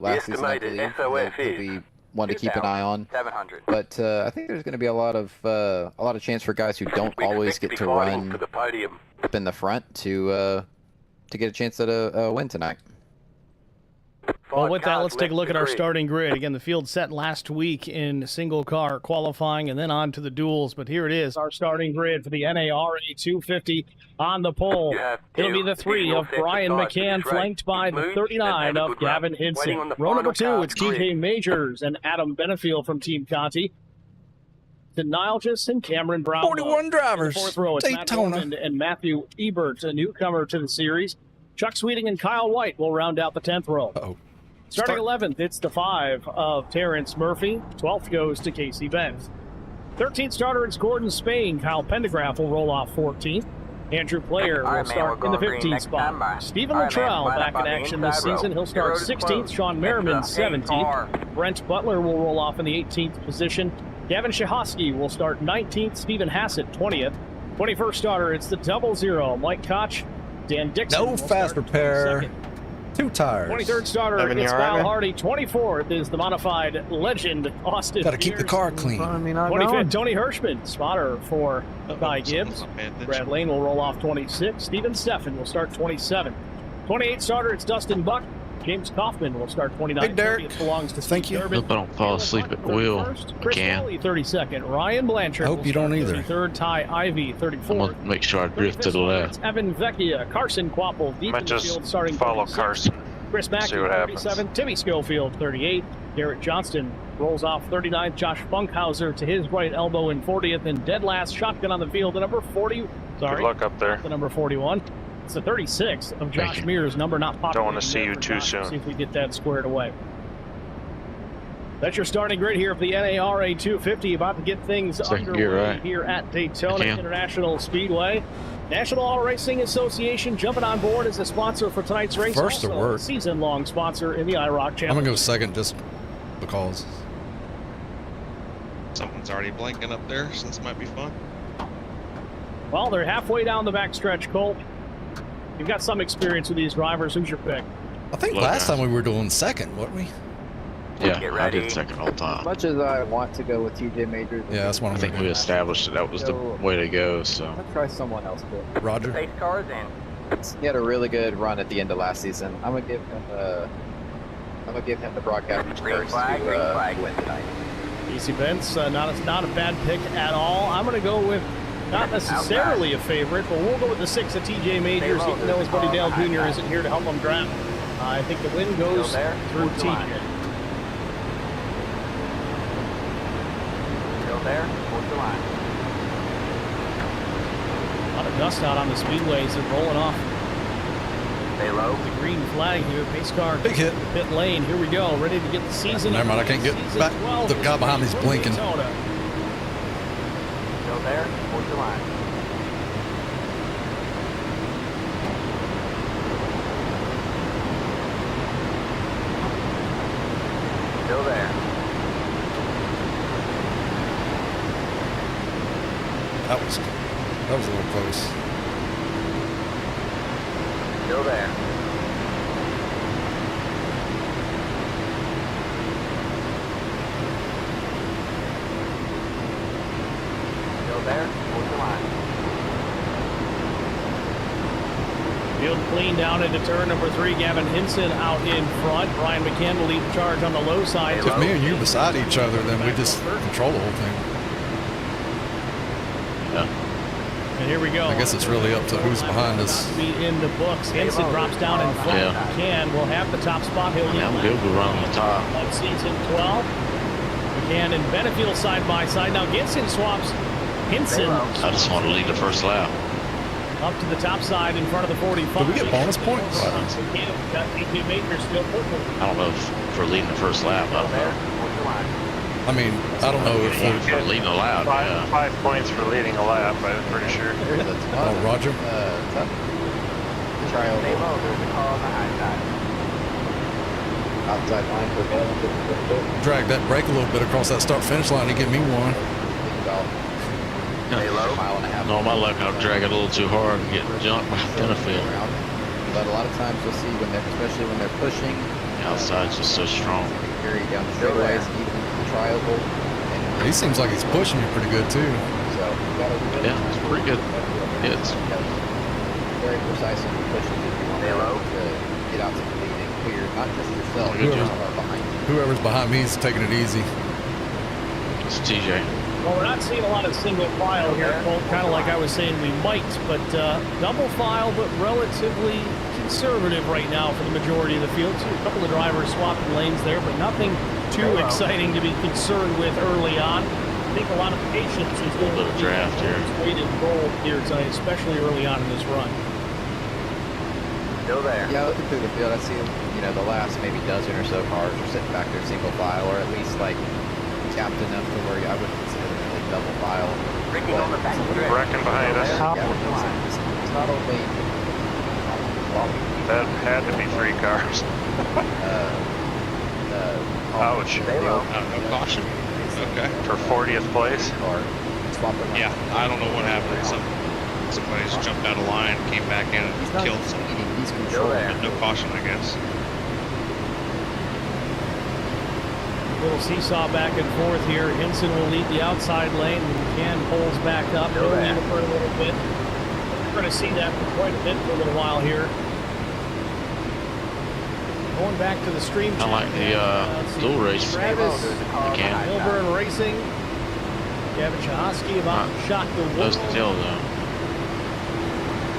last season, I believe. He'll be one to keep an eye on. But I think there's going to be a lot of chance for guys who don't always get to run up in the front to get a chance at a win tonight. Well, with that, let's take a look at our starting grid. Again, the field set last week in single car qualifying and then on to the duels. But here it is, our starting grid for the NARA 250 on the pole. It'll be the 3 of Brian McCann, flanked by the 39 of Gavin Hinson. Row number 2, it's TJ Majors and Adam Benefield from Team Conti. Denilgis and Cameron Brown. 41 drivers. In the 4th row, it's Daytona. Matt and Matthew Ebert, a newcomer to the series. Chuck Sweeting and Kyle White will round out the 10th row. Starting 11th, it's the 5 of Terrence Murphy. 12th goes to Casey Benz. 13th starter, it's Gordon Spain. Kyle Pendergraft will roll off 14th. Andrew Player will start in the 15th spot. Stephen Luttrell back in action this season. He'll start 16th. Sean Merriman, 17th. Brent Butler will roll off in the 18th position. Gavin Shahosky will start 19th. Stephen Hassett, 20th. 21st starter, it's the 0-0. Mike Koch. Dan Dixon. No fast repair. 2 tires. 23rd starter, it's Kyle Hardy. 24th is the modified legend, Austin. Got to keep the car clean. 25th, Tony Hirschman, spotter for Ty Gibbs. Brad Lane will roll off 26. Steven Steffen will start 27. 28th starter, it's Dustin Buck. James Kaufman will start 29. Hey, Derek. Belongs to Thank you. I hope I don't fall asleep at the wheel. Chris Again. Kelly, 32nd. Ryan Blanchard. I hope you don't either. 33rd. Ty Ivy, 34th. I'm going to make sure I drift to the left. Evan Vecchia, Carson Quapple, deep in the field, starting follow 36. Carson. Chris Mackey, 37. Timmy Schofield, 38. Garrett Johnston rolls off 39th. Josh Funkhauser to his right elbow in 40th. And dead last shotgun on the field, the number 40. Sorry. Good luck up there. The number 41. It's the 36 of Josh Mears, number not popular. Don't want to see you too soon. See if we get that squared away. That's your starting grid here for the NARA 250. About to get things underway here at Daytona International Speedway. National Auto Racing Association jumping on board as a sponsor for tonight's race. First to work. A season-long sponsor in the IROC channel. I'm going to go second just because. Something's already blinking up there, so this might be fun. Well, they're halfway down the backstretch, Colt. You've got some experience with these drivers. Who's your pick? I think last time we were doing second, weren't we? Yeah, I did second all the time. As much as I want to go with TJ Majors, Yeah, that's what I think we established that was the way to go. So I'll try someone else. Roger. Pace cars in. He had a really good run at the end of last season. I'm gonna give him the broadcast first to win tonight. Easy Vince, not a bad pick at all. I'm going to go with not necessarily a favorite, but we'll go with the 6 of TJ Majors, even though his buddy Dale Jr. isn't here to help him draft. I think the win goes through TJ. Still there, towards the line. A lot of dust out on the speedways. They're rolling off. Stay low. The green flag here. Pace car. Big hit. Pit lane. Here we go. Ready to get the season. Never mind, I can't get back. The guy behind me's blinking. Still there, towards the line. Still there. That was a little close. Still there. Still there, towards the line. Field clean down into turn number 3. Gavin Hinson out in front. Brian McCann will lead the charge on the low side. If me and you beside each other, then we just control the whole thing. And here we go. I guess it's really up to who's behind us. Be in the books. Hinson drops down in front. Yeah. McCann will have the top spot. He'll I'm good to run on the top. On season 12. McCann and Benefield side by side. Now Ginson swaps Hinson. I just want to lead the first lap. Up to the top side in front of the 45. Did we get bonus points? Got AJ Majors still purple. I don't know if for leading the first lap. I don't know. I mean, I don't know if For leading a lap, yeah. 5 points for leading a lap, I'm pretty sure. Oh, Roger. Trial. Stay low, there's a car on the high side. Outside line for Bell. Drag that brake a little bit across that start-finish line to get me one. Stay low. Mile and a half. No, my luck, I'll drag it a little too hard and get jumped by Benefield. But a lot of times you'll see when they're, especially when they're pushing Outside's just so strong. Very down the straightaways, even the tri-oval. And He seems like he's pushing you pretty good too. so you gotta really Yeah, it's pretty good. Yeah, it's very precise in the pushes if you want to get out to the lead and clear not just yourself, Good but job. whoever's behind you. Whoever's behind me is taking it easy. it's TJ. Well, we're not seeing a lot of single file here, Colt, kind of like I was saying we might, but double file, but relatively conservative right now for the majority of the field. So a couple of drivers swapping lanes there, but nothing too exciting to be concerned with early on. I think a lot of patience is going to be draft here. weighted role here tonight, especially early on in this run. Still there. Yeah, looking through the field, I see the last maybe dozen or so cars are sitting back there single file, or at least like capped enough to where I wouldn't consider them really double file. Ricky on the back stretch. Wrecking behind us. Yeah, it's not only That had to be 3 cars. Ouch. Stay low. No caution. Okay. For 40th place. car swapping lanes. Yeah, I don't know what happened. Somebody's jumped out of line, came back in He's and not killed someone. speeding, he's Still controlling. there. But no caution, I guess. Little seesaw back and forth here. Henson will lead the outside lane, and Can pulls back up. He'll lead it for a little bit. We're going to see that for quite a bit for a little while here. Going back to the stream. I like the dual race. Travis Can. Milburn Racing. Gavin Chahosky about shot the Does wall. the tail though.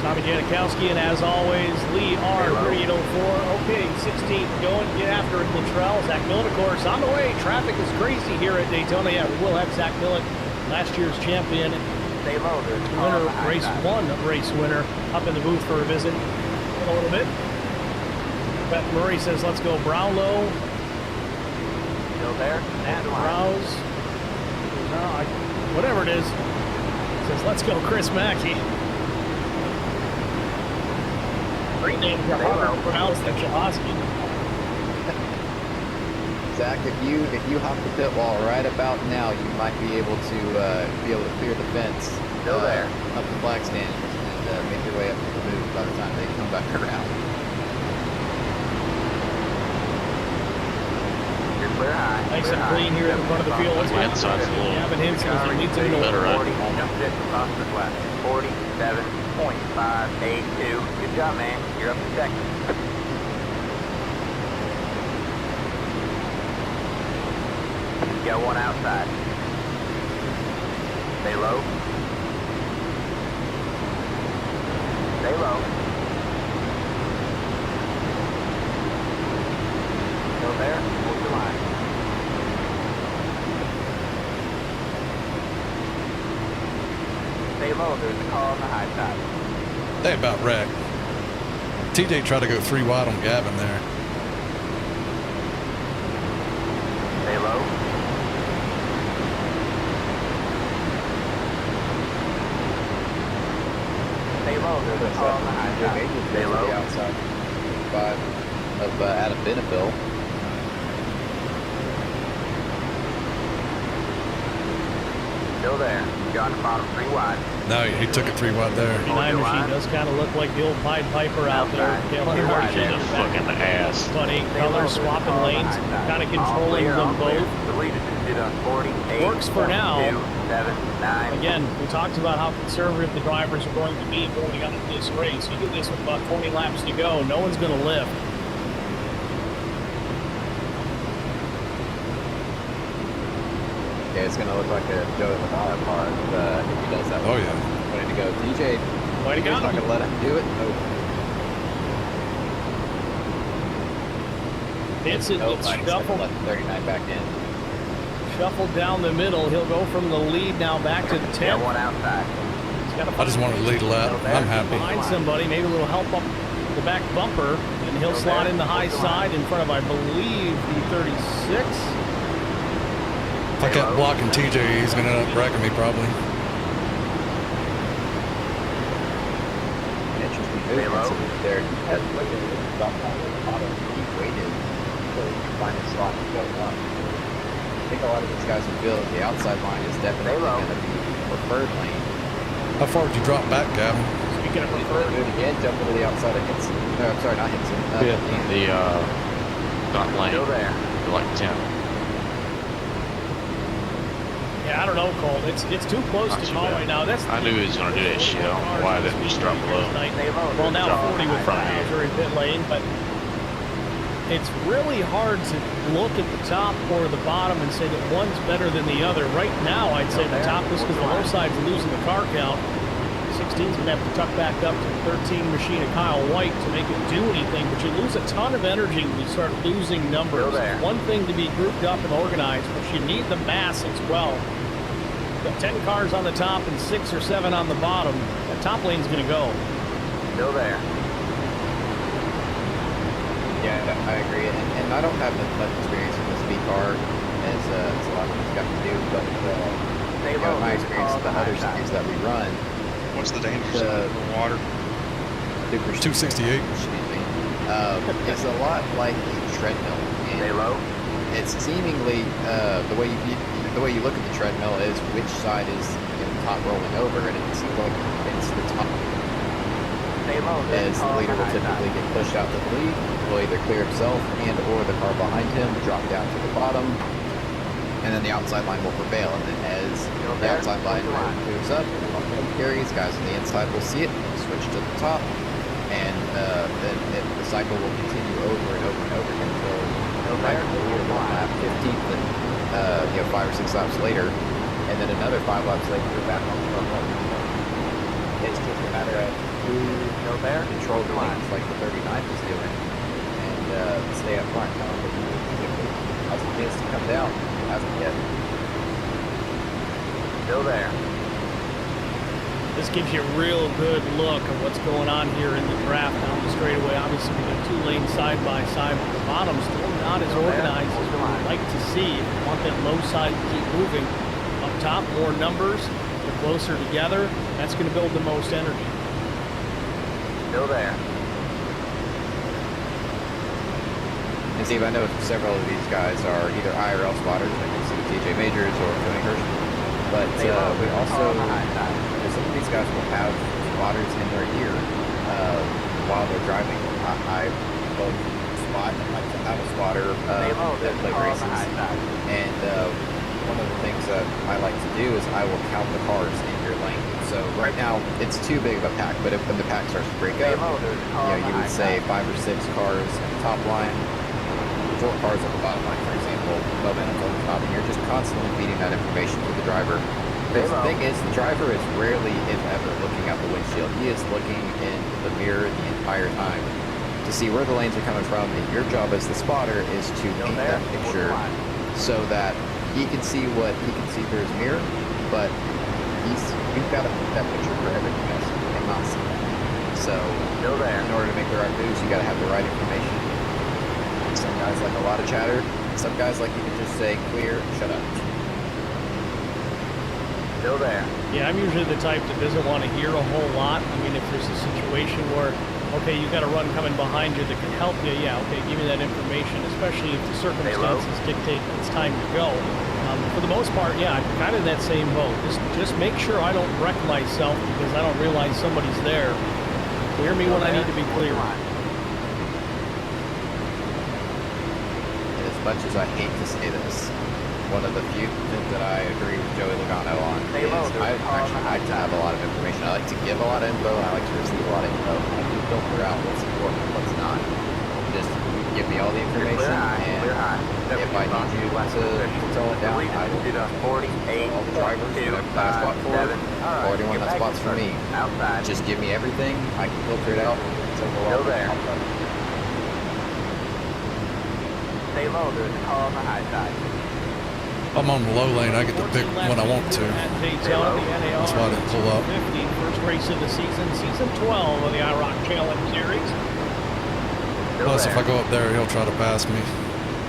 Tommy Janikowski, and as always, Lee R. 3804. Okay, 16th going. Get after it, Luttrell. Zach Millen, of course, on the way. Traffic is crazy here at Daytona. Yeah, we will have Zach Millen, last year's champion, Stay low. There's a car winner, behind race us. 1 race winner, up in the booth for a visit in a little bit. Beth Murray says, let's go Brownlow. Still there. Matt Rouse. Whatever it is. Says, let's go Chris Mackey. Great name for harder to pronounce than Chahosky. Zach, if you hop the pit wall right about now, you might be able to clear the fence. Still there. Up the flag stand and make your way up to the booth by the time they come back around. You're clear high. Nice and clean here at the front of the field. Let's The inside's a little Gavin Henson as he leads into better, right? 40, jump 6 across the left. 47.582. Good job, man. You're up to second. You got one outside. Stay low. Stay low. Still there. Hold your line. Stay low. There's a car on the high side. They about wrecked. TJ tried to go 3 wide on Gavin there. Stay low. Stay low. There's a car on the high side. Stay low. The outside of Adam Beneville. Still there. You're on the bottom 3 wide. No, he took it 3 wide there. 59 machine does kind of look like the old Pied Piper out there. Taylor You're right She's a fucking ass. Funny Stay color low. swapping lanes, kind of All controlling clear, all them clear. both. The leader just did on 48. Works for now. 279. Again, we talked about how conservative the drivers are going to be going out of this race. You do this with about 20 laps to go, no one's going to lift. Yeah, it's going to look like a Joey Lamar car if he does that. Oh, yeah. Way to go. DJ, Way to TJ's not go. going to let him do it. Nope. It's Nope, I just shuffled, let the 39 back in. shuffled down the middle. He'll go from the lead now back to Got 10th. one outside. He's got to I just wanted to lead a lap. I'm happy. find somebody, maybe a little help up the back bumper, and he'll slot in the high side in front of, I believe, the 36. If I kept blocking TJ, he's going to end up wrecking me probably. Interesting Stay low. movements there. He had like a drop on the bottom. He waited to find a slot to go up. I think a lot of these guys who feel that the outside line is definitely Stay low. going to be the preferred lane. How far did you drop back, Gavin? Speaking of He's going to preferred, do it again, jump into the outside of Hinson. No, I'm sorry, not Hinson. The Not lane. Still there. You're like 10. Yeah, I don't know, Cole. It's too close Not to too call bad. right now. That's I knew he was going to do that shit. I don't know why I didn't just drop low. Well, now 40 with Hauser in pit lane, but it's really hard to look at the top or the bottom and say that one's better than the other. Right now, I'd say the top is because the low side's losing the car count. 16's going to have to tuck back up to 13 machine of Kyle White to make it do anything, but you lose a ton of energy when you start losing numbers. It's one thing to be grouped up and organized, but you need the mass as well. Got 10 cars on the top and 6 or 7 on the bottom. That top lane's going to go. Still there. Yeah, I agree. And I don't have as much experience in the speed car as a lot of these guys do, but my experience in the other series that we run, What's the danger zone for water? Super 268. Excuse me. It's a lot like a treadmill. Stay And low. it's seemingly the way you look at the treadmill is which side is top rolling over, and it seems like it's the top. Stay low. As the leader will typically get pushed out to the lead, will either clear himself and or the car behind him drop down to the bottom, and then the outside line will prevail. And then as the outside line moves up, carries, guys on the inside will see it, switch to the top, and then the cycle will continue over and over and over again until you're on lap 15th, and 5 or 6 laps later, and then another 5 laps later, you're back on the front line. It's just a matter of who controls the lanes, like the 39th is doing, and stay up front. Has a chance to come down, hasn't yet. Still there. This gives you a real good look at what's going on here in the draft down the straightaway. Obviously, we got 2 lanes side by side, but the bottom's still not as organized as we'd like to see. If you want that low side to keep moving up top, more numbers, they're closer together. That's going to build the most energy. Still there. And Steve, I know several of these guys are either IRL spotters, like you see TJ Majors or Tony Hirsch, but we also, some of these guys will have spotters in their ear while they're driving. I both spot and like to have a spotter that play races. And one of the things that I like to do is I will count the cars in your lane. So right now it's too big of a pack, but when the pack starts to break up, you would say 5 or 6 cars at the top line, 4 cars at the bottom line, for example, momentum on the top, and you're just constantly feeding that information to the driver. The thing is, the driver is rarely, if ever, looking out the windshield. He is looking in the mirror the entire time to see where the lanes are coming from, and your job as the spotter is to paint that picture so that he can see what he can see through his mirror, but you've got to paint that picture for everything else and not see that. So, in order to make the right moves, you got to have the right information. Some guys like a lot of chatter. Some guys like you can just say clear, shut up. Still there. Yeah, I'm usually the type that doesn't want to hear a whole lot. I mean, if there's a situation where, okay, you've got a run coming behind you that can help you, yeah, okay, give me that information, especially if the circumstances dictate it's time to go. For the most part, yeah, I'm kind of in that same boat. Just make sure I don't wreck myself because I don't realize somebody's there. Clear me when I need to be clear. And as much as I hate to say this, one of the few things that I agree with Joey Logano on is I actually like to have a lot of information. I like to give a lot of info, and I like to receive a lot of info. I do filter out what's important and what's not. Just give me all the information, and if I need you to tone it down, I will do that. All the drivers, whatever that spot for, or anyone that spots for me, just give me everything. I can filter it out. Still there. Stay low, there's a car on the high side. I'm on the low lane. I get to pick when I want to. Daytona, That's why I didn't pull up. 50, first race of the season, season 12 of the IROC Challenge Series. Plus, if I go up there, he'll try to pass me.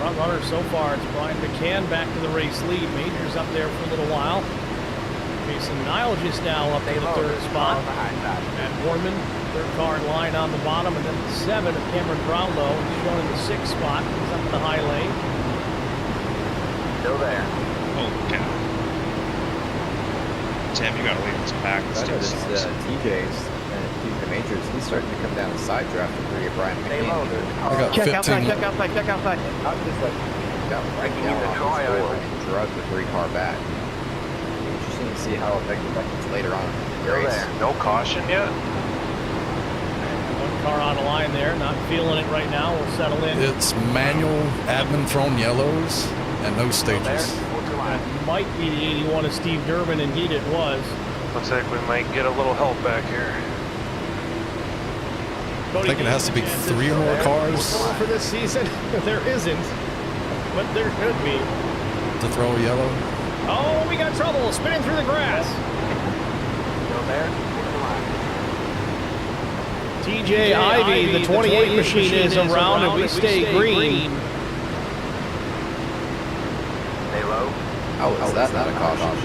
Front runner so far, it's Brian McCann back to the race lead. Major's up there for a little while. Jason Niles just now up to the 3rd spot. Matt Warman, 3rd car in line on the bottom, and then the 7 of Cameron Brownlow. He's shown in the 6th spot. He's up in the high lane. Still there. Holy cow. Tim, you gotta leave this pack. This I dude noticed sucks. TJ's Dude, the Majors, he's starting to come down the side draft debris of Brian Stay McCann. low, dude. I got Check 15. outside, check outside, check outside. Not just like got right Making down the on try the score over. and drug the 3-car back. Interesting to see how effective that is later on in the Still race. there. No caution yet? One car on the line there, not feeling it right now. We'll settle in. It's manual admin thrown yellows and no There. stages. Hold your line. That might be the 81 of Steve Durbin. Indeed, it was. Looks like we might get a little help back here. I think it has to be 3 or more cars For this season, there isn't, but there could be. to throw a yellow. Oh, we got trouble spinning through the grass. Still there. Hold your line. TJ Ivy, the 28 machine is around, and we stay green. Stay low. How is that not a caution?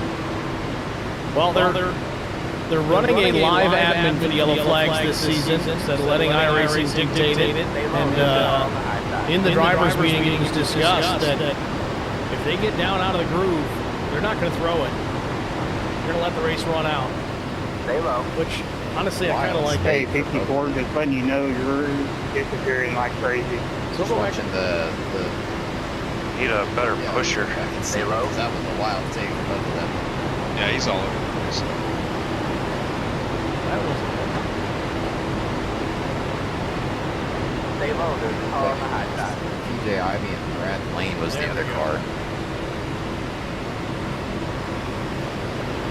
Well, they're running a live admin for the yellow flags this season instead of letting iRacing dictate it. And in the drivers' meeting, it was discussed that if they get down out of the groove, they're not going to throw it. They're going to let the race run out. Stay low. Which, honestly, I kind of like Hey, it. 54, just letting you know you're disappearing like crazy. Just watching the Need a better yeah, pusher. I can see Stay low. because that was a wild take for both of them. Yeah, he's all over the place. That was Stay low, dude. Car on the high side. TJ Ivy and Brad Lane was the There other we go. car.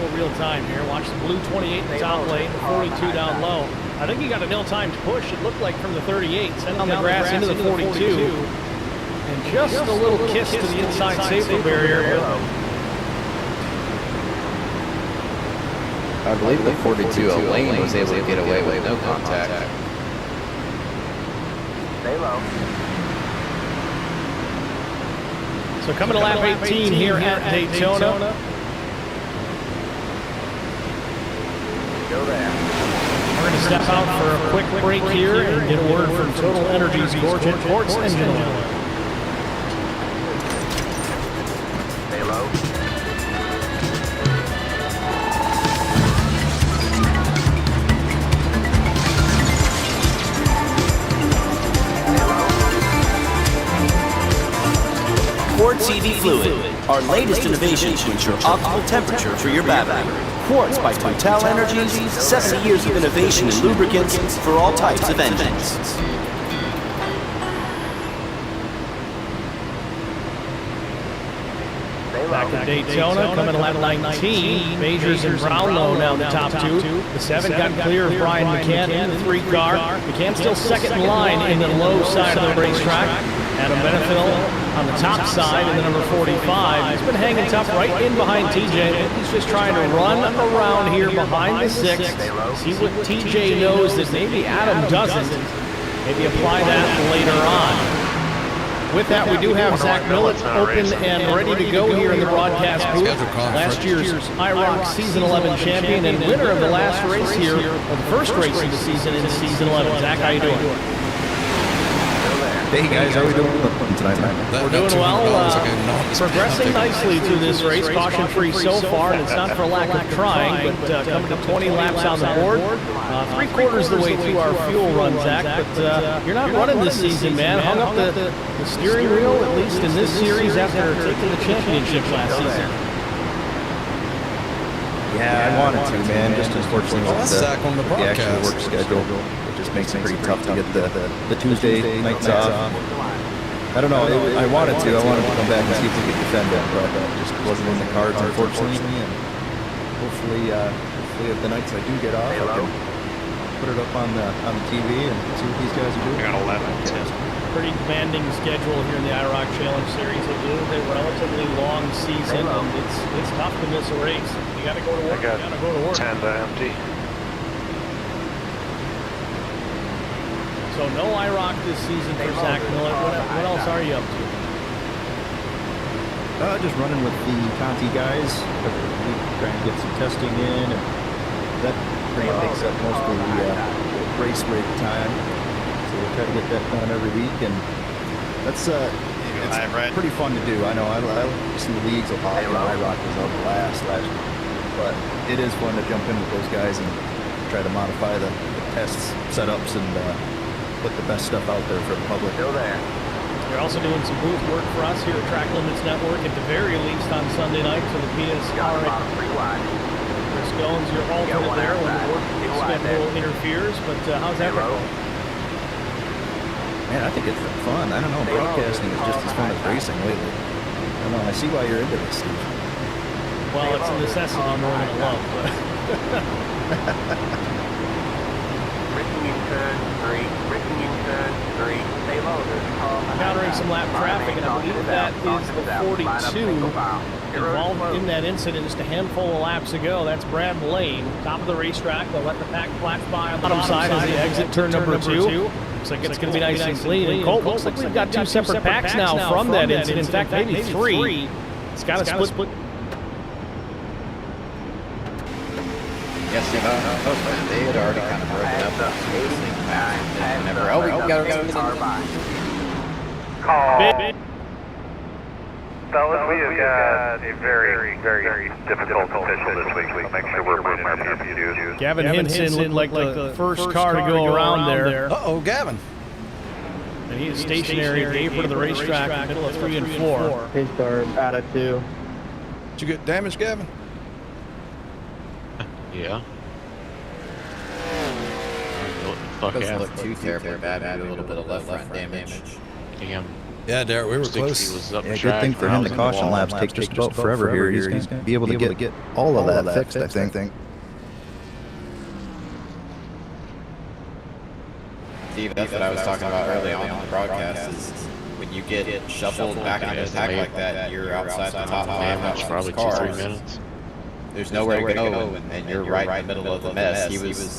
full real time here. Watch the blue 28 in the top lane, the 42 down low. I think he got an ill-timed push, it looked like, from the 38, sent on the grass into the 42. And just a little kiss to the inside safety barrier. I believe the 42 Lane was able to get away with no contact. Stay low. So coming to lap 18 here at Daytona. Go there. We're going to step out for a quick break here and get a word from Total Energy's Gorget Ports Engine Oil. Stay low. Quartz EV Fluid, our latest innovation to ensure optimal temperature for your battery. Quartz by Total Energies, 70 years of innovation in lubricants for all types of engines. Back to Daytona, coming to lap 19. Majors and Brownlow now the top two. The 7 got clear of Brian McCann in the 3 car. McCann still second in line in the low side of the racetrack. Adam Benefill on the top side in the number 45. He's been hanging tough right in behind TJ. He's just trying to run around here behind the 6. See what TJ knows that maybe Adam doesn't. Maybe apply that later on. With that, we do have Zach Millett open and ready to go here in the broadcast booth. Last year's IROC Season 11 champion and winner of the last race here, or the first race of the season in Season 11. Zach, how you doing? Hey guys, how are we doing tonight, man? We're doing well, progressing nicely through this race, caution-free so far, and it's not for lack of trying, but coming to 20 laps on the board, 3/4 the way through our fuel run, Zach, but you're not running this season, man. Hung up the steering wheel, at least in this series, after taking the championship last season. Yeah, I wanted to, man. Just unfortunately, Well, that's Zach on the the actual broadcast. work schedule. It just makes it pretty tough to get the Tuesday nights off. I don't know. I wanted to. I wanted to come back and see if we could defend it, but it just wasn't in the cards, unfortunately. And hopefully, at the nights I do get off, I can put it up on the TV and see what these guys are doing. I got 11, 10. Pretty demanding schedule here in the IROC Challenge Series. It is a relatively long season, and it's tough to miss a race. You got to go to I work. You got got to go to work. 10 to empty. So no IROC this season for Zach Millett. What else are you up to? Just running with the Conti guys. We trying to get some testing in, and that pretty much takes up most of the race rig time. So we'll try to get that done every week, and that's it's pretty fun to do. I know I listen to leagues a lot. IROC was out last year, but it is fun to jump in with those guys and try to modify the test setups and put the best stuff out there for the public. Still there. They're also doing some booth work for us here at Track Limits Network at the very least on Sunday night for the Got PSR. bottom 3 wide. Chris Goins, your alternate one there when outside. the work Two wide schedule there. interferes, but how's that Zero. going? Man, I think it's fun. I don't know, broadcasting is just as fun as racing lately. I don't know, I see why you're into this, Steve. Well, it's a necessity more than a love, but Braking in turn 3. Braking in turn 3. Stay low. There's a car behind encountering that. some lap traffic, and I believe that is the 42 involved in that incident just a handful of laps ago. That's Brad Lane, top of the racetrack. They'll let the pack flash by on the bottom side as they exit turn number 2. Looks like it's going to be nice and clean. And Colt, looks like we've got two separate packs now from that incident. In fact, maybe 3. It's got to split. Yes, they had already kind of broken up. We got Fellas, we have got a very, very difficult official this week. We'll make sure we're moving our PPUs. Gavin Hinson looked like the first car to go around there. Uh-oh, Gavin. And he is stationary at the apron of the racetrack, middle of 3 and 4. His car out of 2. Did you get damaged, Gavin? Yeah. What the fuck Doesn't happened? look too terribly bad. Maybe a little bit of left front damage. Damn. Yeah, Derek, we were 60 close. was up Yeah, the good track thing for when I him, was the in the caution wall. laps take just about forever here. He's going to be able to get all of that fixed, I think. Steve, that's what I was talking about early on in the broadcast, is when you get shuffled back into the pack like that, you're outside the top 5 Damage, probably 2-3 minutes. There's nowhere to go, and you're right in the middle of the mess.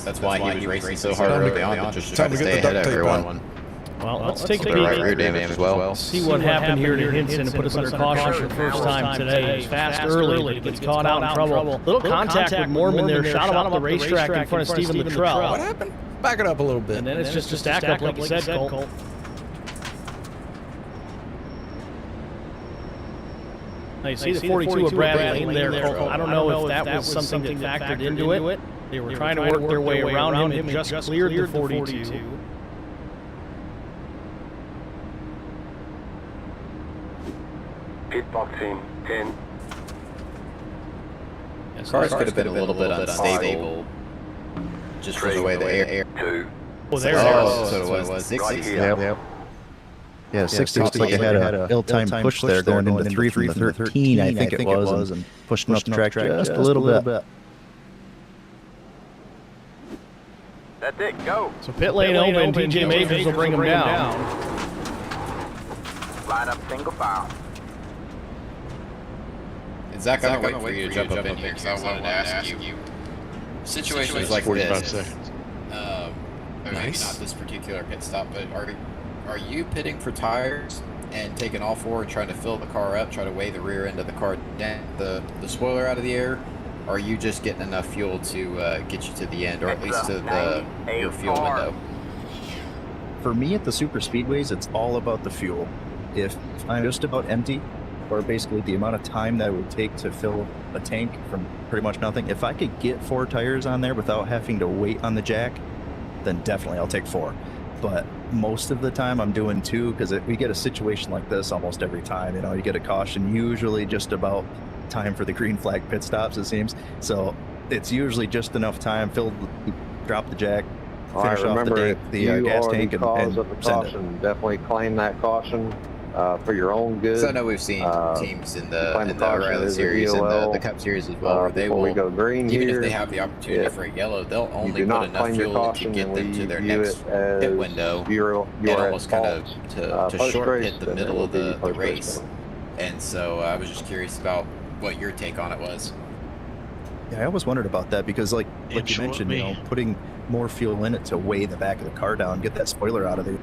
That's why he was racing so hard early on, to just try to stay ahead of everyone. Well, let's take a Right peek. rear damage as well. See what happened here to Hinson and put us under caution for the first time today. Fast early, gets caught out in trouble. Little contact with Mormon there, shot him off the racetrack in front of Stephen Luttrell. What happened? Back it up a little bit. And then it's just a stack up, like you said, Colt. Now you see the 42 of Brad Lane there, Colt. I don't know if that was something that factored into it. They were trying to work their way around him and just cleared the 42. Pit boxing 10. Cars could have been a little bit unstable, just from the way the air. 2. Oh, there So it was 60. Yep. Yeah, 60 looks like it had a ill-timed push there going into 3 from the 13, I think it was, and pushed him up the track just a little bit. That's it. Go. So pit lane open, TJ Majors will bring him down. Line up single file. And Zach, I'm waiting for you to jump up in here, because I wanted to ask you, situations like 45 this, seconds. maybe not this particular pit stop, but are you pitting for tires and taking all 4 and trying to fill the car up, try to weigh the rear end of the car down, the spoiler out of the air? Or are you just getting enough fuel to get you to the end, or at least to your fuel window? For me at the super speedways, it's all about the fuel. If I'm just about empty, or basically the amount of time that it would take to fill a tank from pretty much nothing, if I could get 4 tires on there without having to wait on the jack, then definitely I'll take 4. But most of the time I'm doing 2, because we get a situation like this almost every time. You know, you get a caution usually just about time for the green flag pit stops, it seems. So it's usually just enough time, drop the jack, finish off the gas tank, and send it. Definitely claim that caution for your own good. So I know we've seen teams in the O'Reilly series and the Cup series as well, where they will, go green even here, if they have the opportunity for a yellow, they'll only put not enough claim your fuel to caution, get them and to their we view next it as pit window, you're and at almost kind of fault. to short Post-race, hit the then it middle will of be the post-race race. then. And so I was just curious about what your take on it was. Yeah, I always wondered about that because, like you mentioned, you know, putting more fuel in it to weigh the back of the car down, get that spoiler out of there.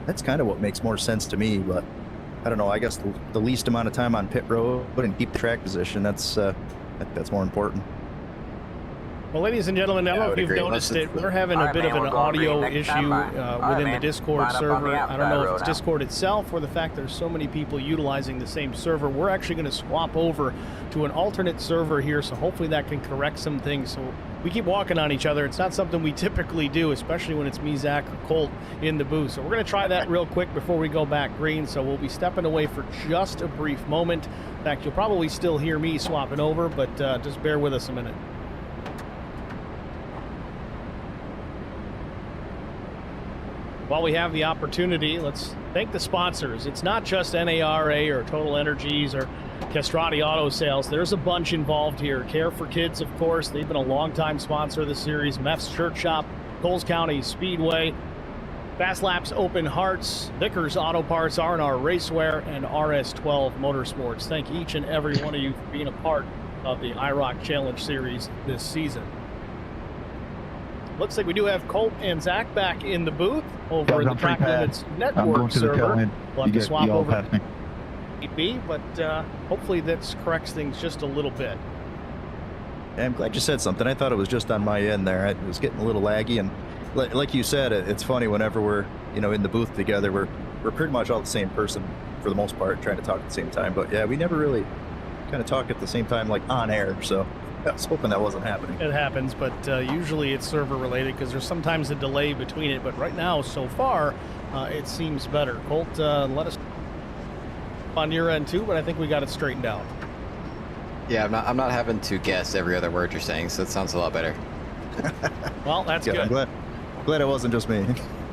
That's kind of what makes more sense to me. But I don't know. I guess the least amount of time on pit road and keep the track position. That's more important. Well, ladies and gentlemen, I don't know if you've noticed it. We're having a bit of an audio issue within the Discord server. I don't know if it's Discord itself or the fact there's so many people utilizing the same server. We're actually going to swap over to an alternate server here, so hopefully that can correct some things. So we keep walking on each other. It's not something we typically do, especially when it's me, Zach, or Colt in the booth. So we're going to try that real quick before we go back green. So we'll be stepping away for just a brief moment. In fact, you'll probably still hear me swapping over, but just bear with us a minute. While we have the opportunity, let's thank the sponsors. It's not just NARA or Total Energies or Castrati Auto Sales. There's a bunch involved here. Care for Kids, of course. They've been a longtime sponsor of the series. Meff's Shirt Shop, Coles County Speedway, Fast Laps Open Hearts, Vickers Auto Parts, R&R Racewear, and RS12 Motorsports. Thank each and every one of you for being a part of the IROC Challenge Series this season. Looks like we do have Colt and Zach back in the booth over in the Track Limits Network server. We'll have to swap over to B, but hopefully that corrects things just a little bit. Yeah, I'm glad you said something. I thought it was just on my end there. It was getting a little laggy, and like you said, it's funny whenever we're in the booth together, we're pretty much all the same person for the most part, trying to talk at the same time. But yeah, we never really kind of talk at the same time, like on air. So I was hoping that wasn't happening. It happens, but usually it's server related because there's sometimes a delay between it. But right now, so far, it seems better. Colt, let us on your end too, but I think we got it straightened out. Yeah, I'm not having to guess every other word you're saying, so it sounds a lot better. Well, that's good. I'm glad it wasn't just me.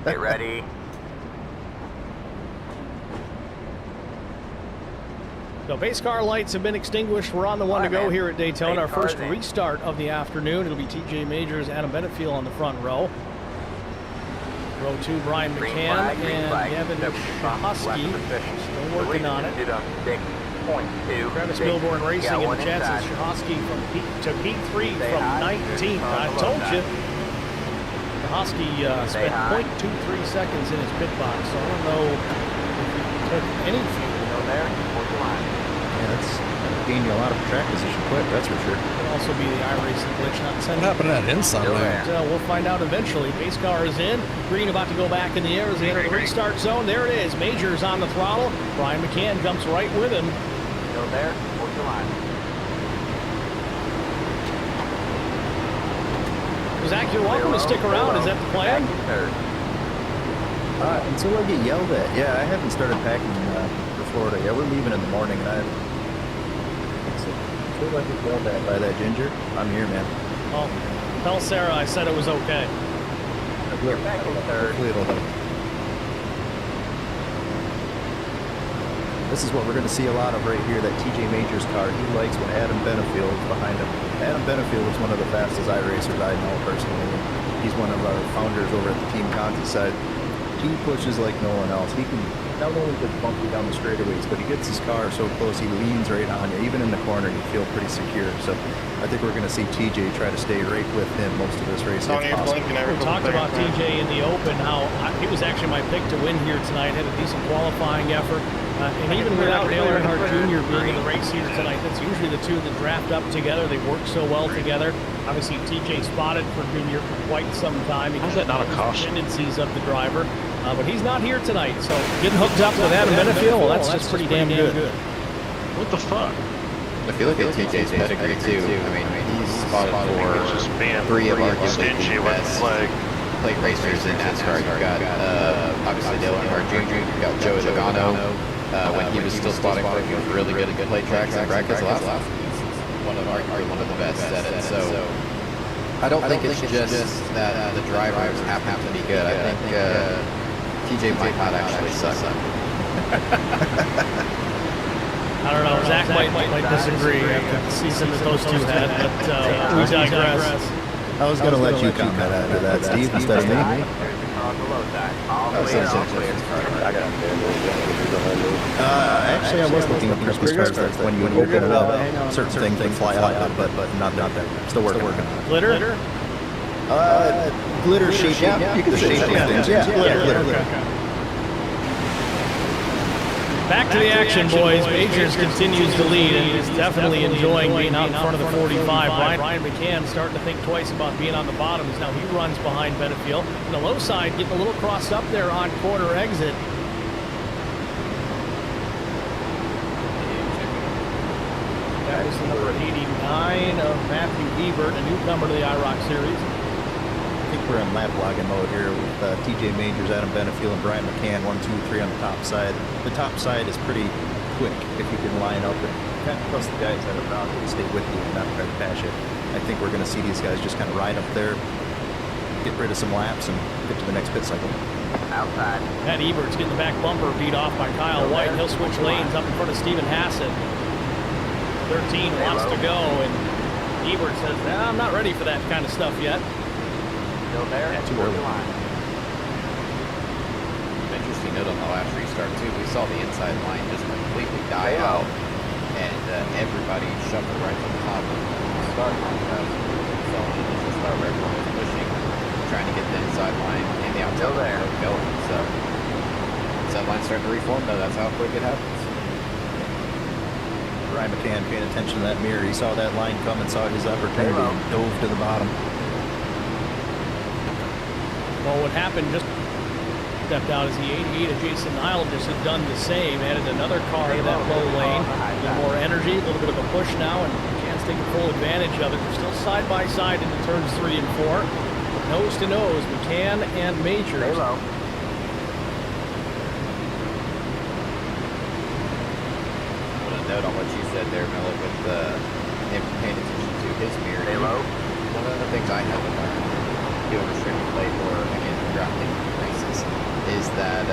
Get ready. So base car lights have been extinguished. We're on the one to go here at Daytona. Our first restart of the afternoon. It'll be TJ Majors, Adam Benefield on the front row. Row 2, Brian McCann and Evan Shahosky. Still working on it. Travis Milborn Racing and the chances. Shahosky to P3 from 19th. I told you. Shahosky spent 0.23 seconds in his pit box, so I don't know if he took any fuel there. Yeah, that's gained you a lot of track position quick, that's for sure. Could also be the iRacing glitch, not sending. What happened to that inside there? We'll find out eventually. Base car is in. Green about to go back in the air as they enter the restart zone. There it is. Majors on the throttle. Brian McCann jumps right with him. Go there. Hold your line. Zach, you're welcome to stick around. Is that the plan? Until I get yelled at. Yeah, I haven't started packing for Florida yet. We're leaving in the morning, and I feel like it's yelled at by that ginger. I'm here, man. Oh, tell Sarah I said it was okay. You're back in third. Hopefully it'll help. This is what we're going to see a lot of right here, that TJ Majors car. He likes when Adam Benefield is behind him. Adam Benefield is one of the fastest iRacers I know personally. He's one of our founders over at the Team Conti side. He pushes like no one else. He can not only just bump you down the straightaways, but he gets his car so close, he leans right on you. Even in the corner, you feel pretty secure. So I think we're going to see TJ try to stay right with him most of this race. We talked about TJ in the Open, how he was actually my pick to win here tonight. Had a decent qualifying effort. And even without Dale Earnhardt Jr. being in the race here tonight, that's usually the two that draft up together. They work so well together. Obviously, TJ spotted for Jr. for quite some time. How's that not a caution? Tendencies of the driver. But he's not here tonight, so getting hooked up with Adam Benefield, well, that's just pretty damn good. What the fuck? If you look at TJ's pedigree too, I mean, he's spotted for 3 of arguably the best plate racers in NASCAR. You've got obviously Dale Earnhardt Jr., you've got Joey Logano. When he was still spotting for, he was really good at plate tracks, and Brad Keselowski one of the best at it. So I don't think it's just that the drivers happen to be good. I think TJ might not actually suck. I don't know. Zach might disagree after the season that those two had, but we digress. I was going to let you comment after that, Steve, instead of me. Actually, I was looking at Christmas cards that when you open it up, certain things they fly out, but not that. Still working on it. Glitter? Glitter shape. Yeah, you can say things. Yeah, glitter. Back to the action, boys. Majors continues to lead and is definitely enjoying being out in front of the 45. Brian McCann starting to think twice about being on the bottoms. Now he runs behind Benefield. And the low side getting a little crossed up there on corner exit. That was the number 89 of Matthew Ebert, a newcomer to the IROC series. I think we're in lap logging mode here with TJ Majors, Adam Benefield, and Brian McCann, 1, 2, 3 on the top side. The top side is pretty quick if you can line up and kind of trust the guys that are around you to stay with you and not try to pass you. I think we're going to see these guys just kind of ride up there, get rid of some laps, and get to the next pit cycle. Outside. Matt Ebert's getting the back bumper beat off by Kyle White. He'll switch lanes up in front of Stephen Hassett. 13 wants to go, and Ebert says, nah, I'm not ready for that kind of stuff yet. Still there. Too early. Interesting note on the last restart too. We saw the inside line just completely die out, and everybody shuffled right to the top of the start line. So it's just our everyone was pushing, trying to get the inside line and the outside line going. So inside line starting to reform though. That's how quick it happens. Brian McCann paying attention to that mirror. He saw that line come and saw his opportunity and dove to the bottom. Well, what happened just stepped out as the 88 of Jason Nile just had done the same, added another car to that low lane. A little more energy, a little bit of a push now, and McCann's taking full advantage of it. They're still side by side into turns 3 and 4. Nose to nose, McCann and Majors. Stay low. Note on what you said there, Miller, with him paying attention to his mirror. Stay low. One of the things I have to learn doing restricted plate or again drafting races is that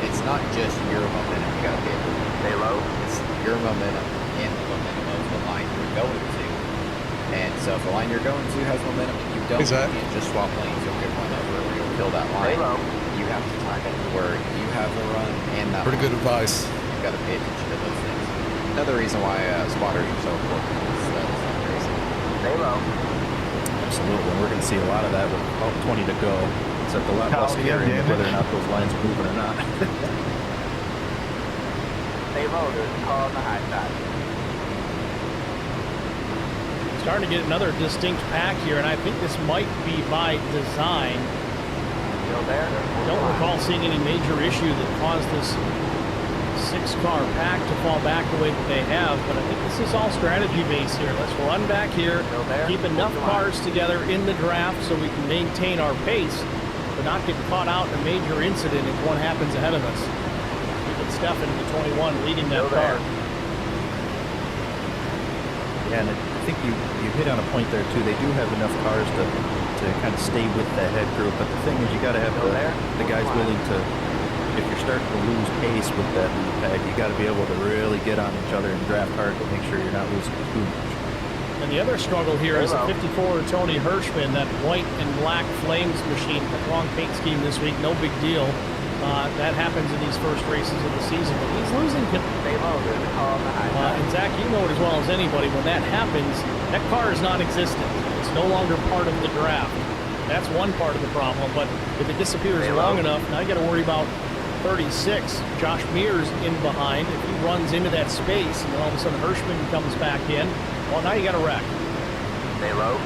it's not just your momentum you got to be able to Stay low. It's your momentum and the momentum of the line you're going to. And so if the line you're going to has momentum and you don't, you can't just swap lanes. You'll get run over or you'll kill that line. Stay low. You have to time it where you have the run and that Pretty line. good advice. You've got to pay attention to those things. Another reason why spotters are so important is racing. Stay low. Absolutely. We're going to see a lot of that with about 20 to go. Except a lot less caring of whether or not those lines are moving or not. Stay low. There's a car on the high side. Starting to get another distinct pack here, and I think this might be by design. Still there. I don't recall seeing any major issue that caused this 6-car pack to fall back the way that they have, but I think this is all strategy based here. Let's run back here, keep enough cars together in the draft so we can maintain our pace, but not get caught out in a major incident if one happens ahead of us. Even Stefan, the 21, leading that car. Yeah, and I think you hit on a point there too. They do have enough cars to kind of stay with the head group, but the thing is you got to have the guys willing to, if you're starting to lose pace with that pack, you got to be able to really get on each other and draft hard to make sure you're not losing too much. And the other struggle here is the 54 Tony Hirschman, that white and black Flames machine, the wrong paint scheme this week, no big deal. That happens in these first races of the season, but he's losing. Stay low. There's a car on the high side. And Zach, you know it as well as anybody, when that happens, that car is non-existent. It's no longer part of the draft. That's one part of the problem, but if it disappears long enough, now you got to worry about 36. Josh Mears in behind. If he runs into that space, and then all of a sudden Hirschman comes back in, well, now you got a wreck. Stay low.